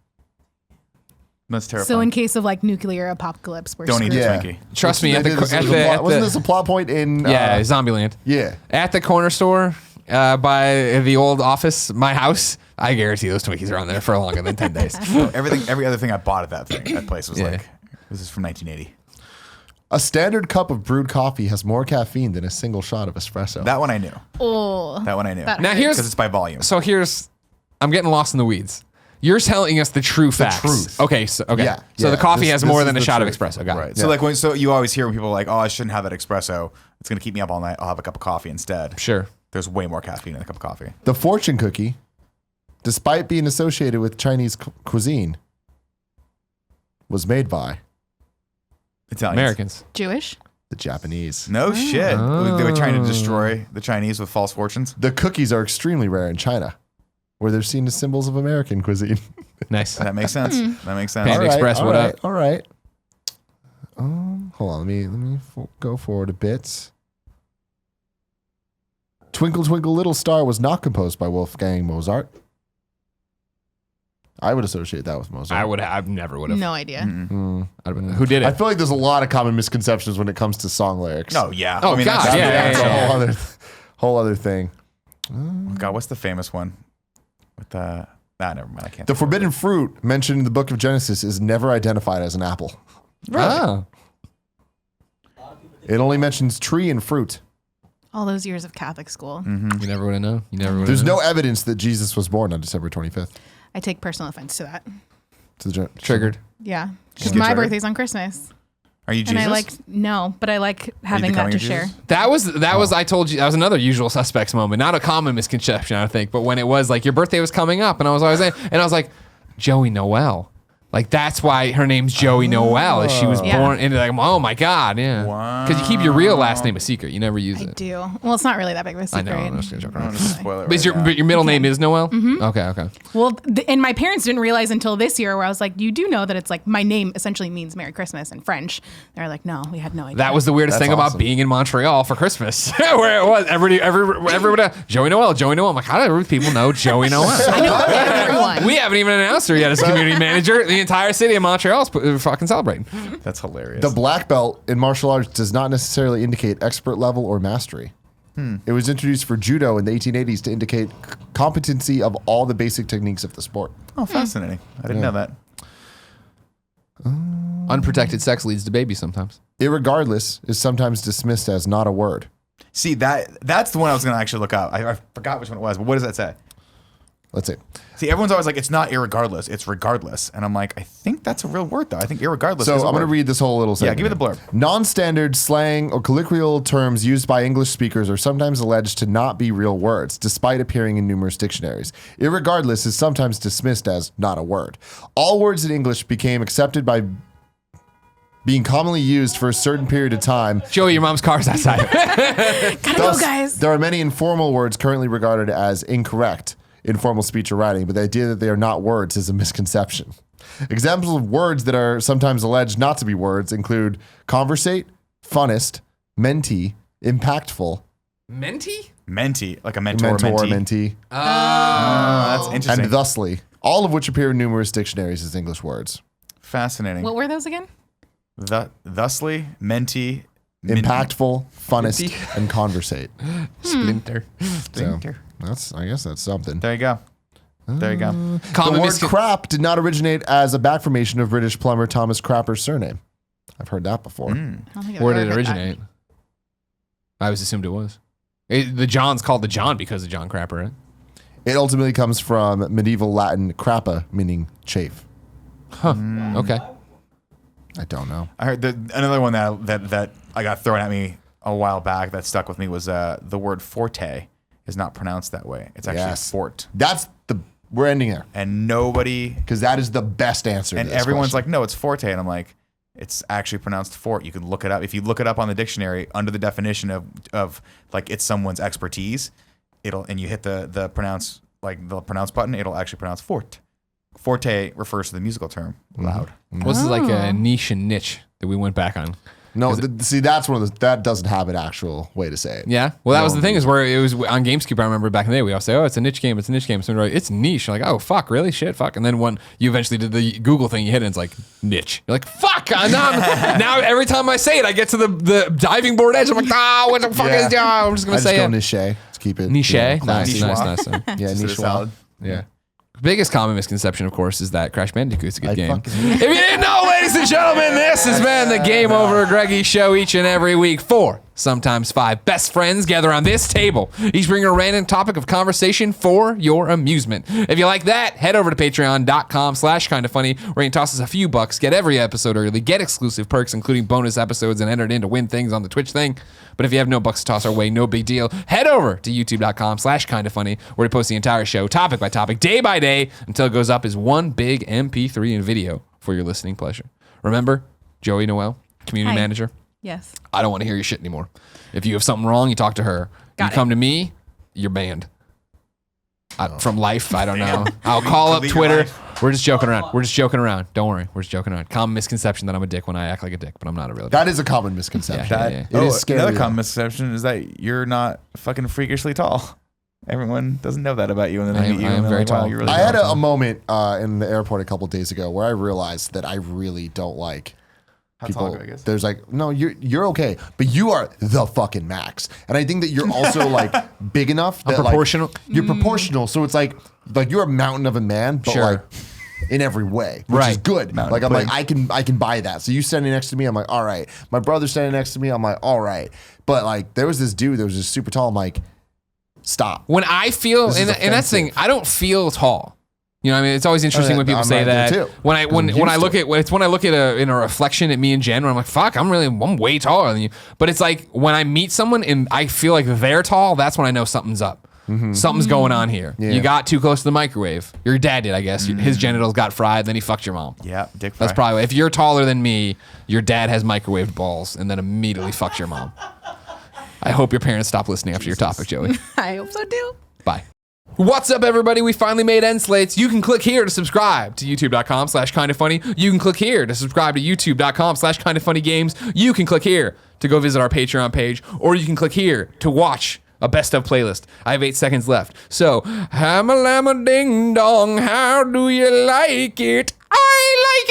That's terrifying. So in case of like nuclear apocalypse, we're Don't eat screwed. a Yeah. Twinkie. Trust me, Wasn't this a plot point in... Zombieland. Yeah. At the corner store by the old office, my house, I guarantee those Twinkies are on there for longer than 10 days. Every other thing I bought at that place was Yeah. like, this is from 1980. A standard cup of brewed coffee has more caffeine than a single shot of espresso. That one I knew. Oh, That one I knew. That Now hurts. here's Because it's by volume. so here's I'm getting lost in the weeds. You're telling us the true facts. truth. Okay, so Yeah, So the yeah, coffee this- has this more is than a the shot of truth. espresso. Got Right. it. So like so you always hear when people are like, oh, I shouldn't have that espresso. It's gonna keep me up all night. I'll have a cup of coffee instead. Sure. There's way more caffeine in a cup of coffee. The fortune cookie, despite being associated with Chinese cuisine, was made by Italians. Americans. Jewish. the Japanese. No shit. They were trying Oh. to destroy the Chinese with false fortunes. The cookies are extremely rare in China, where they're seen as symbols of American cuisine. Nice. That makes sense. That makes sense. Panda Express, what up? All right. Hold on. Let me go forward a bit. Twinkle Twinkle Little Star was not composed by Wolfgang Mozart. I would associate that with Mozart. I never would have. No idea. Who did I it? feel like there's a lot of common misconceptions when it comes to song lyrics. Oh yeah. Oh, God, that's- yeah, That's yeah, a yeah. whole other thing. Oh, God, what's the famous one? With the never mind. I can't. The forbidden fruit mentioned in the book of Genesis is never identified as an apple. Oh. It only mentions tree and fruit. All those years of Catholic school. You never would have known. You never would have There's known. no evidence that Jesus was born on December 25th. I take personal offense to that. To the Triggered. Yeah, Just because get my triggered? birthday's on Christmas, Are you and Jesus? I like but I like having that becoming to a share. Jesus? That was I told you that was another usual suspects moment. Not a common misconception, I think, but when it was like your birthday was coming up and I was always and I was like, Joey Noelle. Like that's why her name's Joey Noelle. Is she was Yeah. born and like, oh my God, yeah. Wow. Because you keep your real last name a secret. You never use I it. do. Well, it's not really that big of a I secret. know. I'm just gonna joke I'm around. gonna spoil it But, right now. but your middle name is Noelle? Okay. Well, and my parents didn't realize until this year where I was like, you do know that it's like my name essentially means Merry Christmas in French. They're like, no, we had no idea. That was the weirdest That's thing about awesome. being in Montreal for Christmas, where it was everybody Joey Noelle, Joey Noelle. I'm like, how do people know Joey Noelle? I know everyone. We haven't even announced her yet as a community manager. The entire city of Montreal is fucking celebrating. That's hilarious. The black belt in martial arts does not necessarily indicate expert level or mastery. It was introduced for judo in the 1880s to indicate competency of all the basic techniques of the sport. Oh, fascinating. I didn't know that. Unprotected sex leads to babies sometimes. Irregardless is sometimes dismissed as not a word. See, that's the one I was going to actually look up. I forgot which one it was, but what does that say? Let's see. See, everyone's always like, it's not irregardless, it's regardless. And I'm like, I think that's a real word, though. I think irregardless So is a I'm going to word. read this whole little segment. give me the blurb. Non-standard slang or colloquial terms used by English speakers are sometimes alleged to not be real words, despite appearing in numerous dictionaries. Irregardless is sometimes dismissed as not a word. All words in English became accepted by being commonly used for a certain period of time. Joey, your mom's car's outside. Gotta go, Thus, guys. there are many informal words currently regarded as incorrect in formal speech or writing, but the idea that they are not words is a misconception. Examples of words that are sometimes alleged not to be words include conversate, funnest, mentee, impactful, Menti? Mentee, like a mentor, mentor, mentee. mentee, Oh, that's interesting. and thusly, all of which appear in numerous dictionaries as English words. Fascinating. What were those again? Thusly, mentee, Impactful, funnest, and conversate. Splinter. So I guess that's something. There you go. There you go. The Common word miscon- crap did not originate as a back formation of British plumber Thomas Crapper's surname. I've heard that before. I don't think I've Where ever did it heard that. originate? I always assumed it was. The John's called the John because of John Crapper, right? It ultimately comes from medieval Latin crappa, meaning chafe. Okay. I don't know. I heard another one that I got thrown at me a while back that stuck with me was the word forte is not pronounced that way. It's actually Yes. fort. We're ending there And nobody, because that is the best answer. and to this everyone's question. like, no, it's forte. And I'm like, it's actually pronounced fort. You can look it up. If you look it up on the dictionary under the definition of like it's someone's expertise, and you hit the pronounce button, it'll actually pronounce fort. forte refers to the musical term, loud. This is like a niche and niche that we went back on. No, see, that's one of the, that doesn't have an actual way to say it. Yeah. Well, that was the thing is where it was on GameScoop. I remember back in the day, we all say, "Oh, it's a niche game. It's a niche game." So we're like, "It's niche." You're like, "Oh, fuck, really? Shit, fuck." And then when you eventually did the Google thing, you hit it, and it's like niche. You're like, "Fuck!" Now every time I say it, I get to the diving board edge. I'm like, "Ah, what the fuck is that?" I'm just gonna say it. Niche. Let's keep it Niche. Nice. Yeah, Just a niche. salad. Yeah. Biggest common misconception, of course, is that Crash Bandicoot's a good game. fucking- If you didn't know, ladies and gentlemen, this has been the Game Over Greggy show each and every week. 4, sometimes 5 best friends gather on this table, each bring a random topic of conversation for your amusement. If you like that, head over to patreon.com/kindafunny, where you can toss us a few bucks, get every episode early, get exclusive perks, including bonus episodes, and enter in to win things on the Twitch thing. But if you have no bucks to toss our way, no big deal. Head over to youtube.com/kindafunny, where we post the entire show, topic by topic, day by day, until it goes up as one big MP3 in video for your listening pleasure. Remember, Joey Noelle, community Hi. manager. Yes. I don't want to hear your shit anymore. If you have something wrong, you talk to her. Got you it. come to me, you're banned. From life, I don't know. I'll call up Delete Twitter. your life. We're just joking around. We're just joking around. Don't worry. We're just joking around. Common misconception that I'm a dick when I act like a dick, but I'm not a real dick. That is a common misconception. Yeah. It is scary. Another common misconception is that you're not fucking freakishly tall. Everyone doesn't know that about you, and then they I am- meet you. I am and they're very like, wow, tall. you're really I had tall. a moment in the airport a couple days ago where I realized that I really don't like How people. tall, I guess? There's like, no, you're okay, but you are the fucking max. And I think that you're also like big enough that proportional? Like, you're proportional. So it's like you're a mountain of a man, but Sure. like in every way, which is Right. good. Mountain Like I'm like pudding. I can buy that. So you standing next to me, I'm like, all right. My brother standing next to me, I'm like, all right. But like there was this dude that was just super tall. I'm like, stop. When I feel, This is and that's the thing, offensive. I don't feel tall. You know what I mean? It's always interesting when people I'm say right there that. too, When I 'cause when I'm when I used look to at it's when I look at in a reflection at me and Jen, where I'm like, fuck, I'm way taller than you. But it's like when I meet someone and I feel like they're tall, that's when I know something's up. Something's going on here. Yeah. You got too close to the microwave. Your dad did, I guess. His genitals got fried, then he fucked your mom. Yeah, dick fry. That's probably if you're taller than me, your dad has microwaved balls and then immediately fucked your mom. I hope your parents stop listening after your topic, Joey. I hope so too. Bye. What's up, everybody? We finally made end slates. You can click here to subscribe to youtube.com/kindafunny. You can click here to subscribe to youtube.com/kindafunnygames. You can click here to go visit our Patreon page, or you can click here to watch a best of playlist. I have 8 seconds left. So, hamma lamma ding dong, how do you like it?